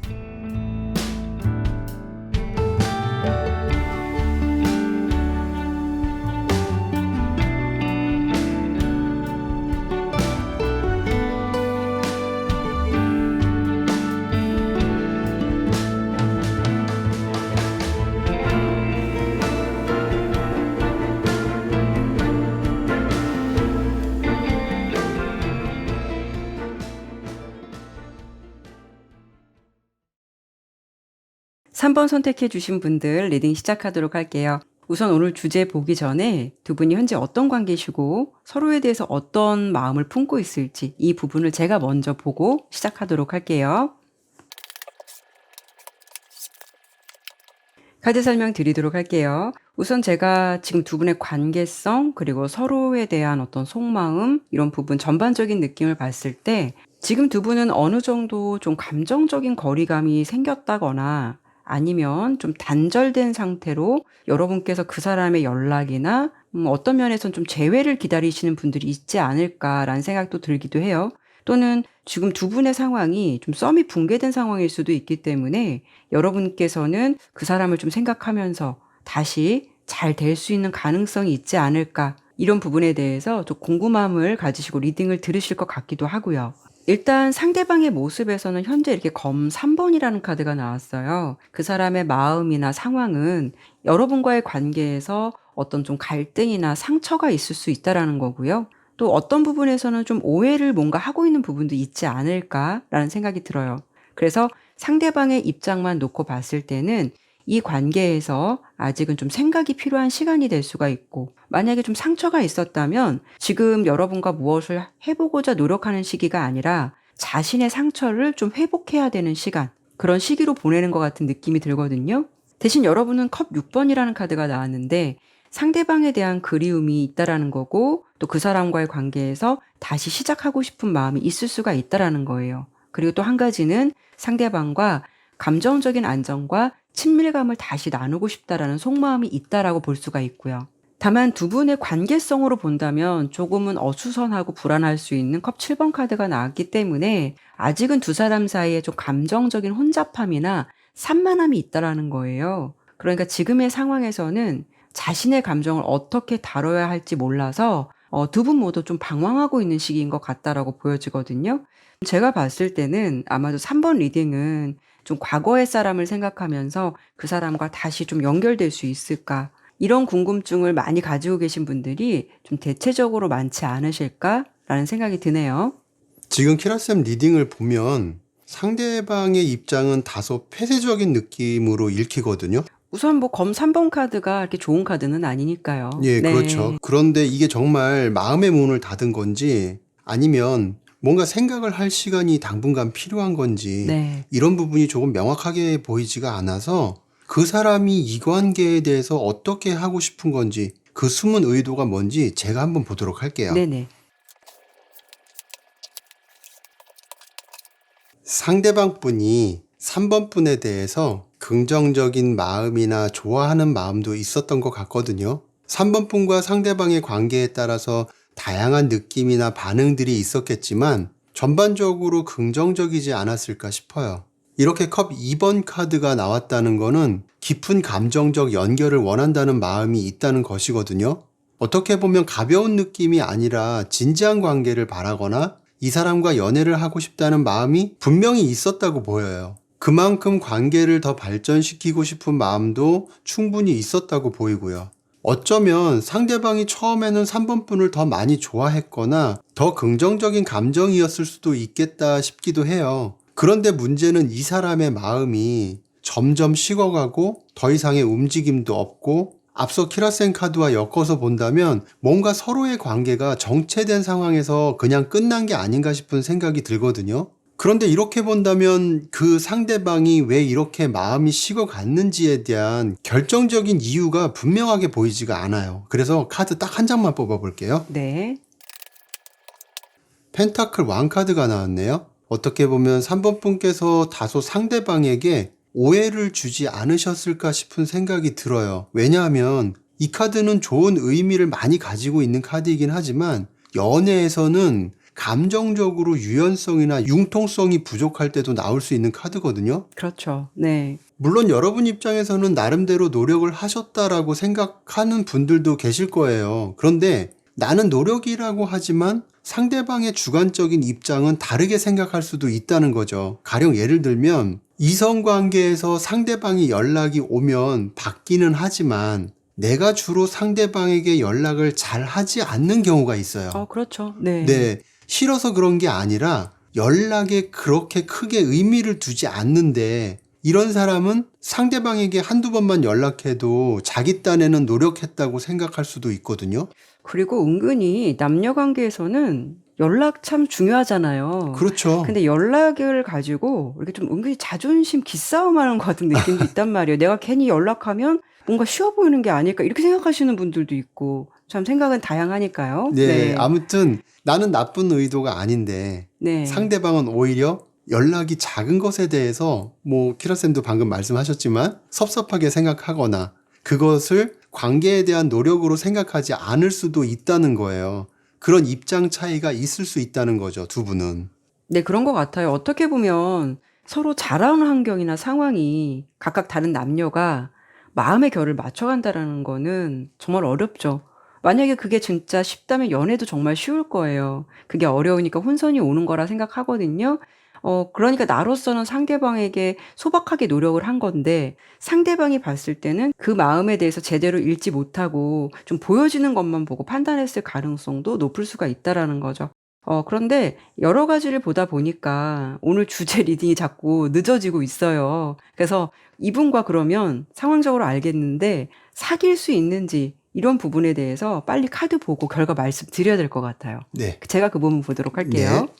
3번 선택해 주신 분들 리딩 시작하도록 할게요. 우선 오늘 주제 보기 전에 두 분이 현재 어떤 관계시고 서로에 대해서 어떤 마음을 품고 있을지 이 부분을 제가 먼저 보고 시작하도록 할게요. 카드 설명 드리도록 할게요. 우선 제가 지금 두 분의 관계성 그리고 서로에 대한 어떤 속마음 이런 부분 전반적인 느낌을 봤을 때 지금 두 분은 어느 정도 좀 감정적인 거리감이 생겼다거나 아니면 좀 단절된 상태로 여러분께서 그 사람의 연락이나 어떤 면에선 좀 재회를 기다리시는 분들이 있지 않을까라는 생각도 들기도 해요. 또는 지금 두 분의 상황이 좀 썸이 붕괴된 상황일 수도 있기 때문에 여러분께서는 그 사람을 좀 생각하면서 다시 잘 될 수 있는 가능성이 있지 않을까 이런 부분에 대해서 좀 궁금함을 가지시고 리딩을 들으실 것 같기도 하고요. 일단 상대방의 모습에서는 현재 이렇게 검 3번이라는 카드가 나왔어요. 그 사람의 마음이나 상황은 여러분과의 관계에서 어떤 좀 갈등이나 상처가 있을 수 있다라는 거고요. 또 어떤 부분에서는 좀 오해를 뭔가 하고 있는 부분도 있지 않을까라는 생각이 들어요. 그래서 상대방의 입장만 놓고 봤을 때는 이 관계에서 아직은 좀 생각이 필요한 시간이 될 수가 있고, 만약에 좀 상처가 있었다면 지금 여러분과 무엇을 해보고자 노력하는 시기가 아니라 자신의 상처를 좀 회복해야 되는 시간, 그런 시기로 보내는 것 같은 느낌이 들거든요. 대신 여러분은 컵 6번이라는 카드가 나왔는데 상대방에 대한 그리움이 있다라는 거고, 또 그 사람과의 관계에서 다시 시작하고 싶은 마음이 있을 수가 있다라는 거예요. 그리고 또 한 가지는 상대방과 감정적인 안정과 친밀감을 다시 나누고 싶다라는 속마음이 있다라고 볼 수가 있고요. 다만 두 분의 관계성으로 본다면 조금은 어수선하고 불안할 수 있는 컵 7번 카드가 나왔기 때문에 아직은 두 사람 사이에 좀 감정적인 혼잡함이나 산만함이 있다라는 거예요. 그러니까 지금의 상황에서는 자신의 감정을 어떻게 다뤄야 할지 몰라서 두 분 모두 좀 방황하고 있는 시기인 것 같다라고 보여지거든요. 제가 봤을 때는 아마도 3번 리딩은 좀 과거의 사람을 생각하면서 그 사람과 다시 좀 연결될 수 있을까? 이런 궁금증을 많이 가지고 계신 분들이 좀 대체적으로 많지 않으실까라는 생각이 드네요. 지금 키라쌤 리딩을 보면 상대방의 입장은 다소 폐쇄적인 느낌으로 읽히거든요. 우선 뭐 검 3번 카드가 이렇게 좋은 카드는 아니니까요. 예, 네. 그렇죠. 그런데 이게 정말 마음의 문을 닫은 건지 아니면 뭔가 생각을 할 시간이 당분간 필요한 건지 네. 이런 부분이 조금 명확하게 보이지가 않아서 그 사람이 이 관계에 대해서 어떻게 하고 싶은 건지 그 숨은 의도가 뭔지 제가 한번 보도록 할게요. 네네. 상대방 분이 3번 분에 대해서 긍정적인 마음이나 좋아하는 마음도 있었던 것 같거든요. 3번 분과 상대방의 관계에 따라서 다양한 느낌이나 반응들이 있었겠지만 전반적으로 긍정적이지 않았을까 싶어요. 이렇게 컵 2번 카드가 나왔다는 거는 깊은 감정적 연결을 원한다는 마음이 있다는 것이거든요. 어떻게 보면 가벼운 느낌이 아니라 진지한 관계를 바라거나 이 사람과 연애를 하고 싶다는 마음이 분명히 있었다고 보여요. 그만큼 관계를 더 발전시키고 싶은 마음도 충분히 있었다고 보이고요. 어쩌면 상대방이 처음에는 3번 분을 더 많이 좋아했거나 더 긍정적인 감정이었을 수도 있겠다 싶기도 해요. 그런데 문제는 이 사람의 마음이 점점 식어가고 더 이상의 움직임도 없고 앞서 키라센 카드와 엮어서 본다면 뭔가 서로의 관계가 정체된 상황에서 그냥 끝난 게 아닌가 싶은 생각이 들거든요. 그런데 이렇게 본다면 그 상대방이 왜 이렇게 마음이 식어갔는지에 대한 결정적인 이유가 분명하게 보이지가 않아요. 그래서 카드 딱 한 장만 뽑아볼게요. 네. 펜타클 왕 카드가 나왔네요. 어떻게 보면 3번 분께서 다소 상대방에게 오해를 주지 않으셨을까 싶은 생각이 들어요. 왜냐하면 이 카드는 좋은 의미를 많이 가지고 있는 카드이긴 하지만 연애에서는 감정적으로 유연성이나 융통성이 부족할 때도 나올 수 있는 카드거든요. 그렇죠. 네. 물론 여러분 입장에서는 나름대로 노력을 하셨다라고 생각하는 분들도 계실 거예요. 그런데 나는 노력이라고 하지만 상대방의 주관적인 입장은 다르게 생각할 수도 있다는 거죠. 가령 예를 들면 이성관계에서 상대방이 연락이 오면 받기는 하지만 내가 주로 상대방에게 연락을 잘 하지 않는 경우가 있어요. 그렇죠. 네. 네, 싫어서 그런 게 아니라 연락에 그렇게 크게 의미를 두지 않는데 이런 사람은 상대방에게 한두 번만 연락해도 자기 딴에는 노력했다고 생각할 수도 있거든요. 그리고 은근히 남녀 관계에서는 연락 참 중요하잖아요. 그렇죠. 근데 연락을 가지고 이렇게 좀 은근히 자존심 기싸움하는 것 같은 느낌도 있단 말이에요. 내가 괜히 연락하면 뭔가 쉬워 보이는 게 아닐까 이렇게 생각하시는 분들도 있고 참 생각은 다양하니까요. 네, 아무튼 나는 나쁜 의도가 아닌데 네. 상대방은 오히려 연락이 작은 것에 대해서 뭐 키라쌤도 방금 말씀하셨지만 섭섭하게 생각하거나 그것을 관계에 대한 노력으로 생각하지 않을 수도 있다는 거예요. 그런 입장 차이가 있을 수 있다는 거죠, 두 분은. 네, 그런 것 같아요. 어떻게 보면 서로 자라는 환경이나 상황이 각각 다른 남녀가 마음의 결을 맞춰간다라는 거는 정말 어렵죠. 만약에 그게 진짜 쉽다면 연애도 정말 쉬울 거예요. 그게 어려우니까 혼선이 오는 거라 생각하거든요. 그러니까 나로서는 상대방에게 소박하게 노력을 한 건데 상대방이 봤을 때는 그 마음에 대해서 제대로 읽지 못하고 좀 보여지는 것만 보고 판단했을 가능성도 높을 수가 있다라는 거죠. 그런데 여러 가지를 보다 보니까 오늘 주제 리딩이 자꾸 늦어지고 있어요. 그래서 이분과 그러면 상황적으로 알겠는데 사귈 수 있는지 이런 부분에 대해서 빨리 카드 보고 결과 말씀드려야 될 것 같아요. 네. 제가 그 부분 보도록 할게요. 네.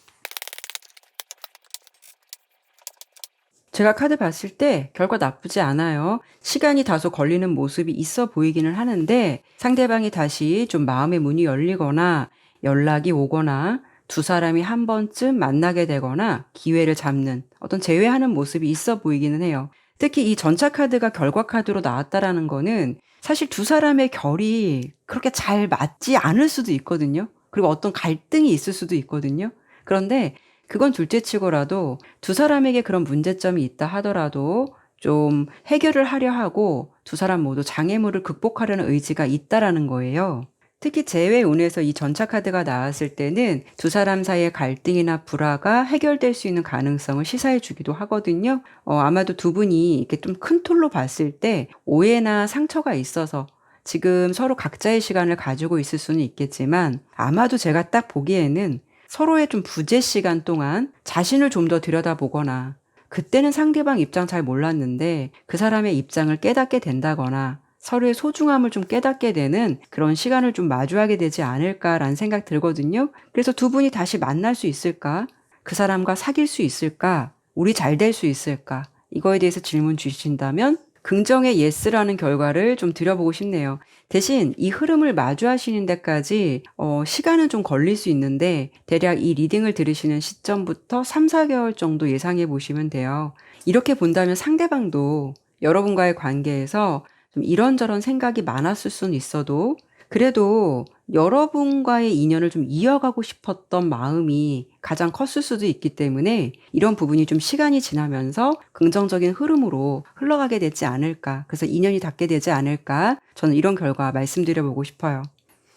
제가 카드 봤을 때 결과 나쁘지 않아요. 시간이 다소 걸리는 모습이 있어 보이기는 하는데 상대방이 다시 좀 마음의 문이 열리거나 연락이 오거나 두 사람이 한 번쯤 만나게 되거나 기회를 잡는 어떤 제외하는 모습이 있어 보이기는 해요. 특히 이 전차 카드가 결과 카드로 나왔다라는 거는 사실 두 사람의 결이 그렇게 잘 맞지 않을 수도 있거든요. 그리고 어떤 갈등이 있을 수도 있거든요. 그런데 그건 둘째치고라도 두 사람에게 그런 문제점이 있다 하더라도 좀 해결을 하려 하고 두 사람 모두 장애물을 극복하려는 의지가 있다라는 거예요. 특히 재회 운에서 이 전차 카드가 나왔을 때는 두 사람 사이의 갈등이나 불화가 해결될 수 있는 가능성을 시사해 주기도 하거든요. 아마도 두 분이 이렇게 좀 큰 틀로 봤을 때 오해나 상처가 있어서 지금 서로 각자의 시간을 가지고 있을 수는 있겠지만 아마도 제가 딱 보기에는 서로의 좀 부재 시간 동안 자신을 좀 더 들여다보거나 그때는 상대방 입장 잘 몰랐는데 그 사람의 입장을 깨닫게 된다거나 서로의 소중함을 좀 깨닫게 되는 그런 시간을 좀 마주하게 되지 않을까라는 생각 들거든요. 그래서 두 분이 다시 만날 수 있을까? 그 사람과 사귈 수 있을까? 우리 잘 될 수 있을까? 이거에 대해서 질문 주신다면 긍정의 예스라는 결과를 좀 드려보고 싶네요. 대신 이 흐름을 마주하시는 데까지 시간은 좀 걸릴 수 있는데 대략 이 리딩을 들으시는 시점부터 3, 4개월 정도 예상해 보시면 돼요. 이렇게 본다면 상대방도 여러분과의 관계에서 좀 이런저런 생각이 많았을 수는 있어도 그래도 여러분과의 인연을 좀 이어가고 싶었던 마음이 가장 컸을 수도 있기 때문에 이런 부분이 좀 시간이 지나면서 긍정적인 흐름으로 흘러가게 되지 않을까. 그래서 인연이 닿게 되지 않을까. 저는 이런 결과 말씀드려보고 싶어요.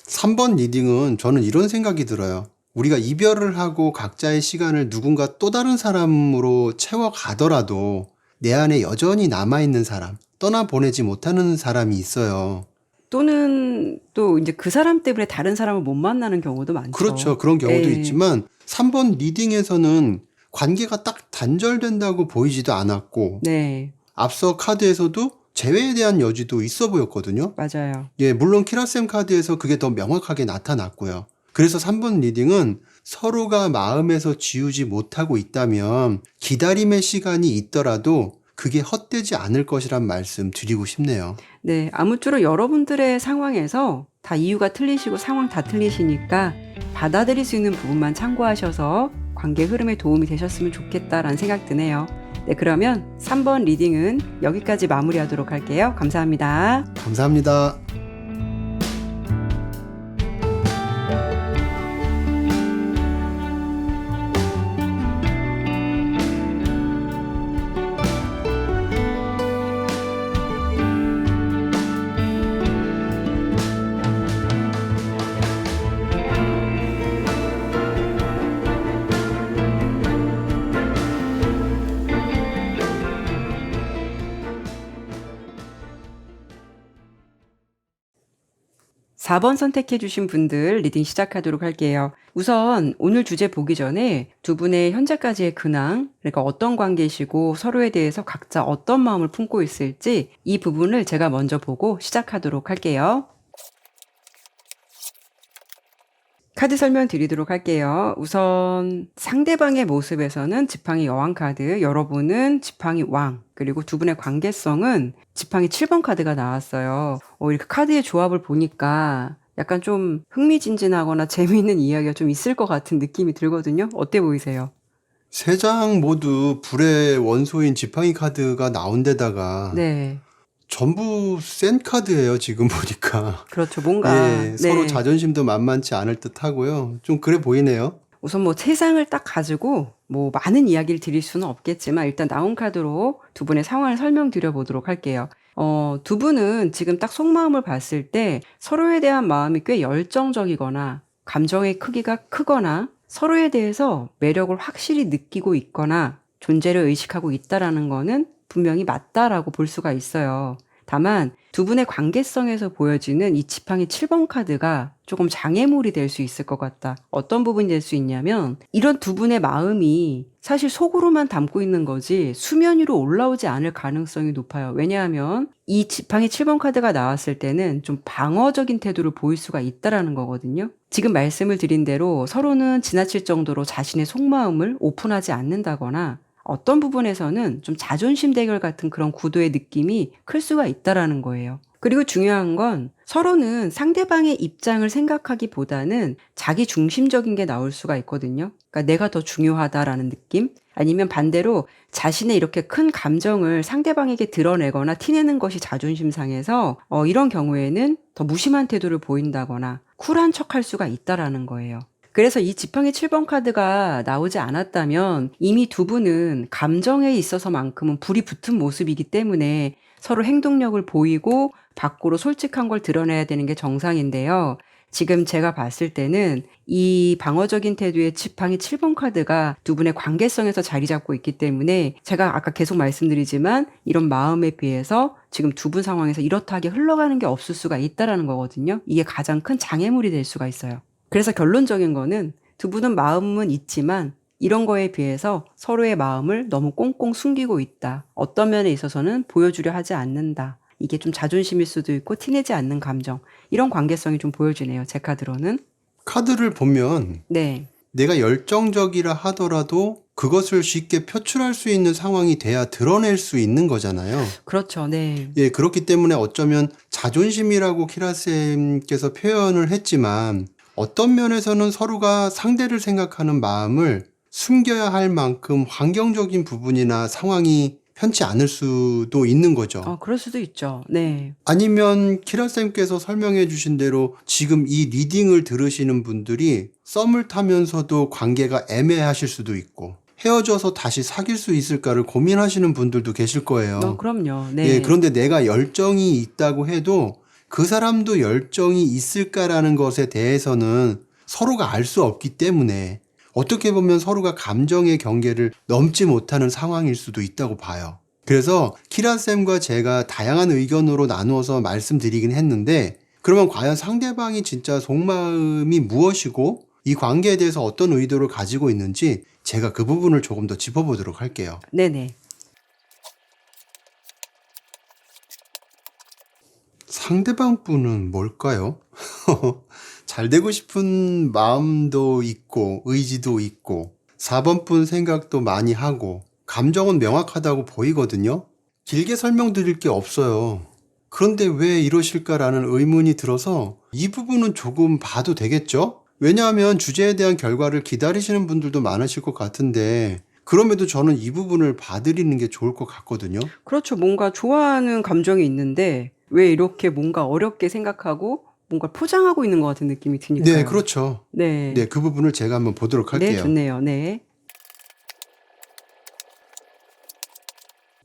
3번 리딩은 저는 이런 생각이 들어요. 우리가 이별을 하고 각자의 시간을 누군가 또 다른 사람으로 채워가더라도 내 안에 여전히 남아있는 사람, 떠나보내지 못하는 사람이 있어요. 또는 또 이제 그 사람 때문에 다른 사람을 못 만나는 경우도 많죠. 그렇죠. 그런 경우도 예. 있지만 3번 리딩에서는 관계가 딱 단절된다고 보이지도 않았고 네, 앞서 카드에서도 재회에 대한 여지도 있어 보였거든요. 맞아요. 예, 물론 키라셈 카드에서 그게 더 명확하게 나타났고요. 그래서 3번 리딩은 서로가 마음에서 지우지 못하고 있다면 기다림의 시간이 있더라도 그게 헛되지 않을 것이란 말씀 드리고 싶네요. 네, 아무쪼록 여러분들의 상황에서 다 이유가 틀리시고 상황 다 틀리시니까 받아들일 수 있는 부분만 참고하셔서 관계 흐름에 도움이 되셨으면 좋겠다라는 생각 드네요. 네, 그러면 3번 리딩은 여기까지 마무리하도록 할게요. 감사합니다. 감사합니다. 4번 선택해주신 분들 리딩 시작하도록 할게요. 우선 오늘 주제 보기 전에 두 분의 현재까지의 근황, 그러니까 어떤 관계시고 서로에 대해서 각자 어떤 마음을 품고 있을지 이 부분을 제가 먼저 보고 시작하도록 할게요. 카드 설명 드리도록 할게요. 우선 상대방의 모습에서는 지팡이 여왕 카드, 여러분은 지팡이 왕, 그리고 두 분의 관계성은 지팡이 7번 카드가 나왔어요. 이렇게 카드의 조합을 보니까 약간 좀 흥미진진하거나 재미있는 이야기가 좀 있을 것 같은 느낌이 들거든요. 어때 보이세요? 세 장 모두 불의 원소인 지팡이 카드가 나온 데다가 네, 전부 센 카드예요, 지금 보니까. 그렇죠. 뭔가 예, 서로 네. 자존심도 만만치 않을 듯 하고요. 좀 그래 보이네요. 우선 뭐 세상을 딱 가지고 뭐 많은 이야기를 드릴 수는 없겠지만 일단 나온 카드로 두 분의 상황을 설명드려 보도록 할게요. 두 분은 지금 딱 속마음을 봤을 때 서로에 대한 마음이 꽤 열정적이거나 감정의 크기가 크거나 서로에 대해서 매력을 확실히 느끼고 있거나 존재를 의식하고 있다라는 거는 분명히 맞다라고 볼 수가 있어요. 다만 두 분의 관계성에서 보여지는 이 지팡이 7번 카드가 조금 장애물이 될 수 있을 것 같다. 어떤 부분이 될 수 있냐면 이런 두 분의 마음이 사실 속으로만 담고 있는 거지 수면 위로 올라오지 않을 가능성이 높아요. 왜냐하면 이 지팡이 7번 카드가 나왔을 때는 좀 방어적인 태도를 보일 수가 있다라는 거거든요. 지금 말씀을 드린 대로 서로는 지나칠 정도로 자신의 속마음을 오픈하지 않는다거나 어떤 부분에서는 좀 자존심 대결 같은 그런 구도의 느낌이 클 수가 있다라는 거예요. 그리고 중요한 건 서로는 상대방의 입장을 생각하기보다는 자기 중심적인 게 나올 수가 있거든요. 그러니까 내가 더 중요하다라는 느낌? 아니면 반대로 자신의 이렇게 큰 감정을 상대방에게 드러내거나 티내는 것이 자존심 상해서 이런 경우에는 더 무심한 태도를 보인다거나 쿨한 척할 수가 있다라는 거예요. 그래서 이 지팡이 7번 카드가 나오지 않았다면 이미 두 분은 감정에 있어서만큼은 불이 붙은 모습이기 때문에 서로 행동력을 보이고 밖으로 솔직한 걸 드러내야 되는 게 정상인데요. 지금 제가 봤을 때는 이 방어적인 태도의 지팡이 7번 카드가 두 분의 관계성에서 자리 잡고 있기 때문에 제가 아까 계속 말씀드리지만 이런 마음에 비해서 지금 두 분 상황에서 이렇다하게 흘러가는 게 없을 수가 있다라는 거거든요. 이게 가장 큰 장애물이 될 수가 있어요. 그래서 결론적인 거는 두 분은 마음은 있지만 이런 거에 비해서 서로의 마음을 너무 꽁꽁 숨기고 있다. 어떤 면에 있어서는 보여주려 하지 않는다. 이게 좀 자존심일 수도 있고 티내지 않는 감정. 이런 관계성이 좀 보여지네요. 제 카드로는. 카드를 보면 네. 내가 열정적이라 하더라도 그것을 쉽게 표출할 수 있는 상황이 돼야 드러낼 수 있는 거잖아요. 그렇죠. 네. 예, 그렇기 때문에 어쩌면 자존심이라고 키라쌤께서 표현을 했지만 어떤 면에서는 서로가 상대를 생각하는 마음을 숨겨야 할 만큼 환경적인 부분이나 상황이 편치 않을 수도 있는 거죠. 그럴 수도 있죠. 네. 아니면 키라쌤께서 설명해 주신 대로 지금 이 리딩을 들으시는 분들이 썸을 타면서도 관계가 애매하실 수도 있고 헤어져서 다시 사귈 수 있을까를 고민하시는 분들도 계실 거예요. 그럼요. 네. 예, 그런데 내가 열정이 있다고 해도 그 사람도 열정이 있을까라는 것에 대해서는 서로가 알 수 없기 때문에 어떻게 보면 서로가 감정의 경계를 넘지 못하는 상황일 수도 있다고 봐요. 그래서 키라쌤과 제가 다양한 의견으로 나누어서 말씀드리긴 했는데 그러면 과연 상대방이 진짜 속마음이 무엇이고 이 관계에 대해서 어떤 의도를 가지고 있는지 제가 그 부분을 조금 더 짚어보도록 할게요. 네네. 상대방 분은 뭘까요? 잘 되고 싶은 마음도 있고 의지도 있고 4번 분 생각도 많이 하고 감정은 명확하다고 보이거든요. 길게 설명드릴 게 없어요. 그런데 왜 이러실까라는 의문이 들어서 이 부분은 조금 봐도 되겠죠? 왜냐하면 주제에 대한 결과를 기다리시는 분들도 많으실 것 같은데 그럼에도 저는 이 부분을 봐드리는 게 좋을 것 같거든요. 그렇죠. 뭔가 좋아하는 감정이 있는데 왜 이렇게 뭔가 어렵게 생각하고 뭔가 포장하고 있는 것 같은 느낌이 드니까요. 네, 그렇죠. 네. 네, 그 부분을 제가 한번 보도록 네, 할게요. 좋네요. 네.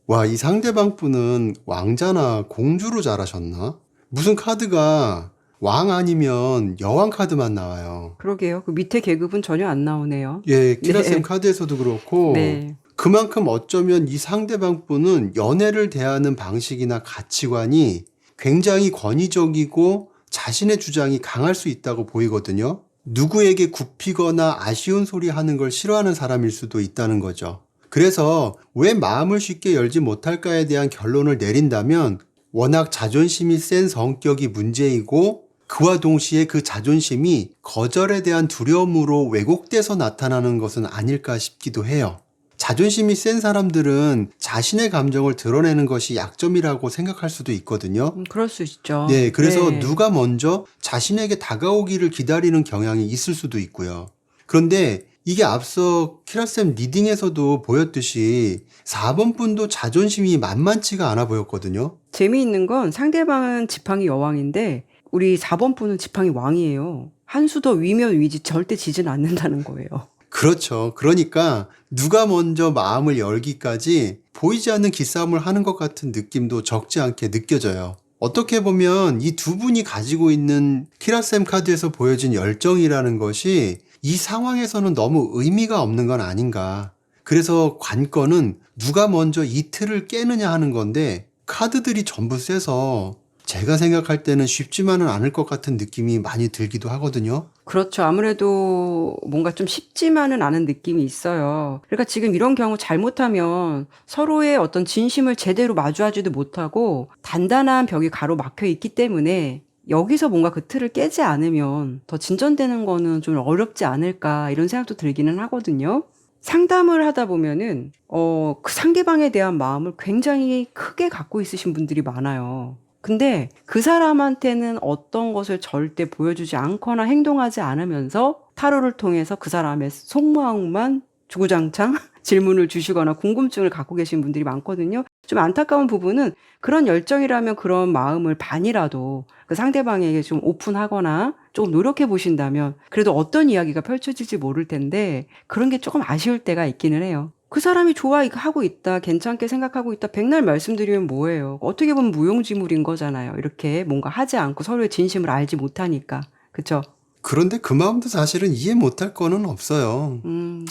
와, 이 상대방 분은 왕자나 공주로 잘하셨나? 무슨 카드가 왕 아니면 여왕 카드만 나와요. 그러게요. 그 밑에 계급은 전혀 안 나오네요. 예, 키라쌤 네. 카드에서도 그렇고 네. 그만큼 어쩌면 이 상대방 분은 연애를 대하는 방식이나 가치관이 굉장히 권위적이고 자신의 주장이 강할 수 있다고 보이거든요. 누구에게 굽히거나 아쉬운 소리 하는 걸 싫어하는 사람일 수도 있다는 거죠. 그래서 왜 마음을 쉽게 열지 못할까에 대한 결론을 내린다면 워낙 자존심이 센 성격이 문제이고 그와 동시에 그 자존심이 거절에 대한 두려움으로 왜곡돼서 나타나는 것은 아닐까 싶기도 해요. 자존심이 센 사람들은 자신의 감정을 드러내는 것이 약점이라고 생각할 수도 있거든요. 그럴 수 있죠. 네, 그래서 네. 누가 먼저 자신에게 다가오기를 기다리는 경향이 있을 수도 있고요. 그런데 이게 앞서 키라쌤 리딩에서도 보였듯이 4번 분도 자존심이 만만치가 않아 보였거든요. 재미있는 건 상대방은 지팡이 여왕인데 우리 4번 분은 지팡이 왕이에요. 한 수 더 위면 위지 절대 지진 않는다는 거예요. 그렇죠. 그러니까 누가 먼저 마음을 열기까지 보이지 않는 기싸움을 하는 것 같은 느낌도 적지 않게 느껴져요. 어떻게 보면 이 두 분이 가지고 있는 키라쌤 카드에서 보여진 열정이라는 것이 이 상황에서는 너무 의미가 없는 건 아닌가. 그래서 관건은 누가 먼저 이 틀을 깨느냐 하는 건데 카드들이 전부 세서 제가 생각할 때는 쉽지만은 않을 것 같은 느낌이 많이 들기도 하거든요. 그렇죠. 아무래도 뭔가 좀 쉽지만은 않은 느낌이 있어요. 그러니까 지금 이런 경우 잘못하면 서로의 어떤 진심을 제대로 마주하지도 못하고 단단한 벽이 가로막혀 있기 때문에 여기서 뭔가 그 틀을 깨지 않으면 더 진전되는 거는 좀 어렵지 않을까 이런 생각도 들기는 하거든요. 상담을 하다 보면은 그 상대방에 대한 마음을 굉장히 크게 갖고 있으신 분들이 많아요. 근데 그 사람한테는 어떤 것을 절대 보여주지 않거나 행동하지 않으면서 타로를 통해서 그 사람의 속마음만 주구장창 질문을 주시거나 궁금증을 갖고 계신 분들이 많거든요. 좀 안타까운 부분은 그런 열정이라면 그런 마음을 반이라도 그 상대방에게 좀 오픈하거나 조금 노력해 보신다면 그래도 어떤 이야기가 펼쳐질지 모를 텐데 그런 게 조금 아쉬울 때가 있기는 해요. 그 사람이 좋아하고 있다, 괜찮게 생각하고 있다, 백날 말씀드리면 뭐예요? 어떻게 보면 무용지물인 거잖아요. 이렇게 뭔가 하지 않고 서로의 진심을 알지 못하니까. 그쵸? 그런데 그 마음도 사실은 이해 못할 거는 없어요.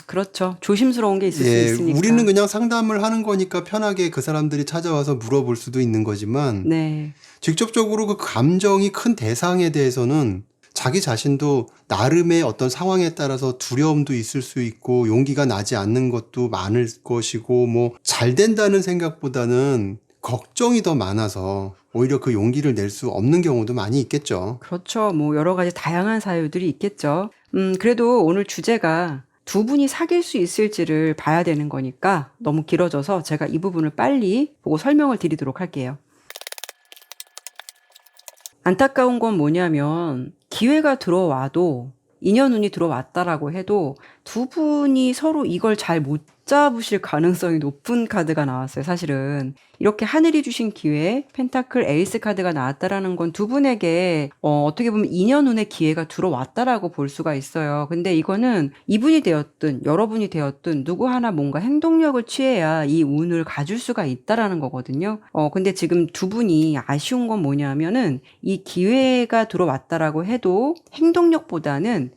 그렇죠. 조심스러운 게 있을 수 예, 있으니까. 우리는 그냥 상담을 하는 거니까 편하게 그 사람들이 찾아와서 물어볼 수도 있는 거지만 네. 직접적으로 그 감정이 큰 대상에 대해서는 자기 자신도 나름의 어떤 상황에 따라서 두려움도 있을 수 있고 용기가 나지 않는 것도 많을 것이고 뭐 잘 된다는 생각보다는 걱정이 더 많아서 오히려 그 용기를 낼 수 없는 경우도 많이 있겠죠. 그렇죠. 뭐 여러 가지 다양한 사유들이 있겠죠. 그래도 오늘 주제가 두 분이 사귈 수 있을지를 봐야 되는 거니까 너무 길어져서 제가 이 부분을 빨리 보고 설명을 드리도록 할게요. 안타까운 건 뭐냐면 기회가 들어와도 인연운이 들어왔다라고 해도 두 분이 서로 이걸 잘 못 잡으실 가능성이 높은 카드가 나왔어요. 사실은 이렇게 하늘이 주신 기회, 펜타클 에이스 카드가 나왔다라는 건 두 분에게 어떻게 보면 인연운의 기회가 들어왔다라고 볼 수가 있어요. 근데 이거는 이분이 되었든 여러분이 되었든 누구 하나 뭔가 행동력을 취해야 이 운을 가질 수가 있다라는 거거든요. 근데 지금 두 분이 아쉬운 건 뭐냐면은 이 기회가 들어왔다라고 해도 행동력보다는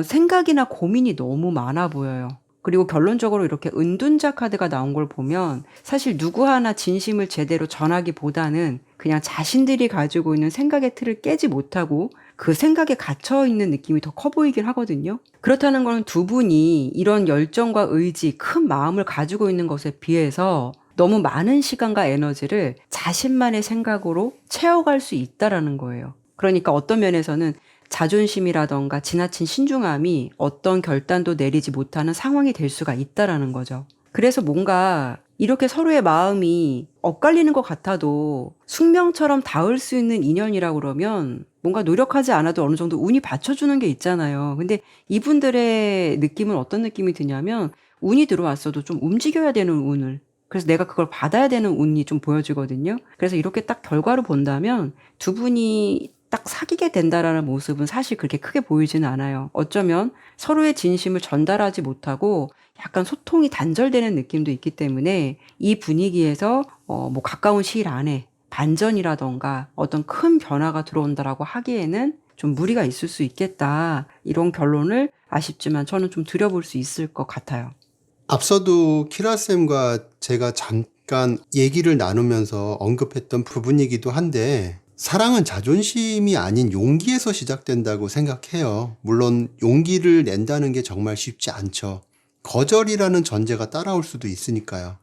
생각이나 고민이 너무 많아 보여요. 그리고 결론적으로 이렇게 은둔자 카드가 나온 걸 보면 사실 누구 하나 진심을 제대로 전하기보다는 그냥 자신들이 가지고 있는 생각의 틀을 깨지 못하고 그 생각에 갇혀 있는 느낌이 더 커 보이긴 하거든요. 그렇다는 건 두 분이 이런 열정과 의지, 큰 마음을 가지고 있는 것에 비해서 너무 많은 시간과 에너지를 자신만의 생각으로 채워갈 수 있다라는 거예요. 그러니까 어떤 면에서는 자존심이라던가 지나친 신중함이 어떤 결단도 내리지 못하는 상황이 될 수가 있다라는 거죠. 그래서 뭔가 이렇게 서로의 마음이 엇갈리는 것 같아도 숙명처럼 닿을 수 있는 인연이라고 그러면 뭔가 노력하지 않아도 어느 정도 운이 받쳐주는 게 있잖아요. 근데 이분들의 느낌은 어떤 느낌이 드냐면 운이 들어왔어도 좀 움직여야 되는 운을, 그래서 내가 그걸 받아야 되는 운이 좀 보여지거든요. 그래서 이렇게 딱 결과로 본다면 두 분이 딱 사귀게 된다라는 모습은 사실 그렇게 크게 보이지는 않아요. 어쩌면 서로의 진심을 전달하지 못하고 약간 소통이 단절되는 느낌도 있기 때문에 이 분위기에서 뭐 가까운 시일 안에 반전이라던가 어떤 큰 변화가 들어온다라고 하기에는 좀 무리가 있을 수 있겠다. 이런 결론을 아쉽지만 저는 좀 드려볼 수 있을 것 같아요. 앞서도 키라쌤과 제가 잠깐 얘기를 나누면서 언급했던 부분이기도 한데 사랑은 자존심이 아닌 용기에서 시작된다고 생각해요. 물론 용기를 낸다는 게 정말 쉽지 않죠. 거절이라는 전제가 따라올 수도 있으니까요.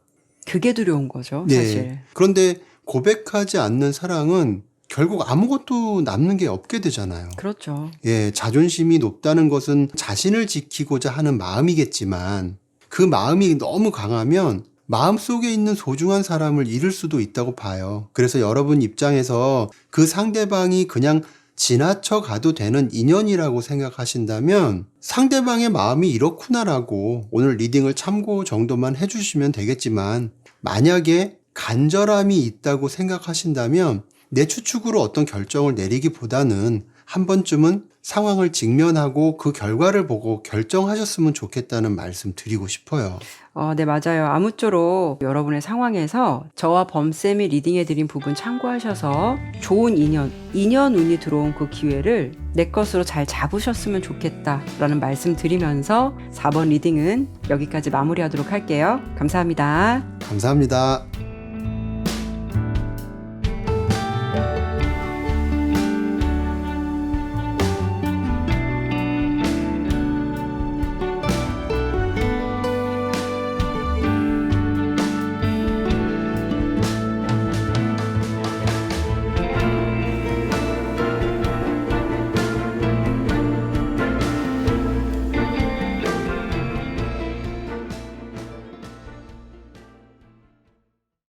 그게 두려운 거죠, 네. 사실. 그런데 고백하지 않는 사랑은 결국 아무것도 남는 게 없게 되잖아요. 그렇죠. 예, 자존심이 높다는 것은 자신을 지키고자 하는 마음이겠지만 그 마음이 너무 강하면 마음속에 있는 소중한 사람을 잃을 수도 있다고 봐요. 그래서 여러분 입장에서 그 상대방이 그냥 지나쳐 가도 되는 인연이라고 생각하신다면 상대방의 마음이 이렇구나라고 오늘 리딩을 참고 정도만 해주시면 되겠지만 만약에 간절함이 있다고 생각하신다면 내 추측으로 어떤 결정을 내리기보다는 한 번쯤은 상황을 직면하고 그 결과를 보고 결정하셨으면 좋겠다는 말씀 드리고 싶어요. 네, 맞아요. 아무쪼록 여러분의 상황에서 저와 범쌤이 리딩해드린 부분 참고하셔서 좋은 인연 운이 들어온 그 기회를 내 것으로 잘 잡으셨으면 좋겠다라는 말씀 드리면서 4번 리딩은 여기까지 마무리하도록 할게요. 감사합니다. 감사합니다. 네.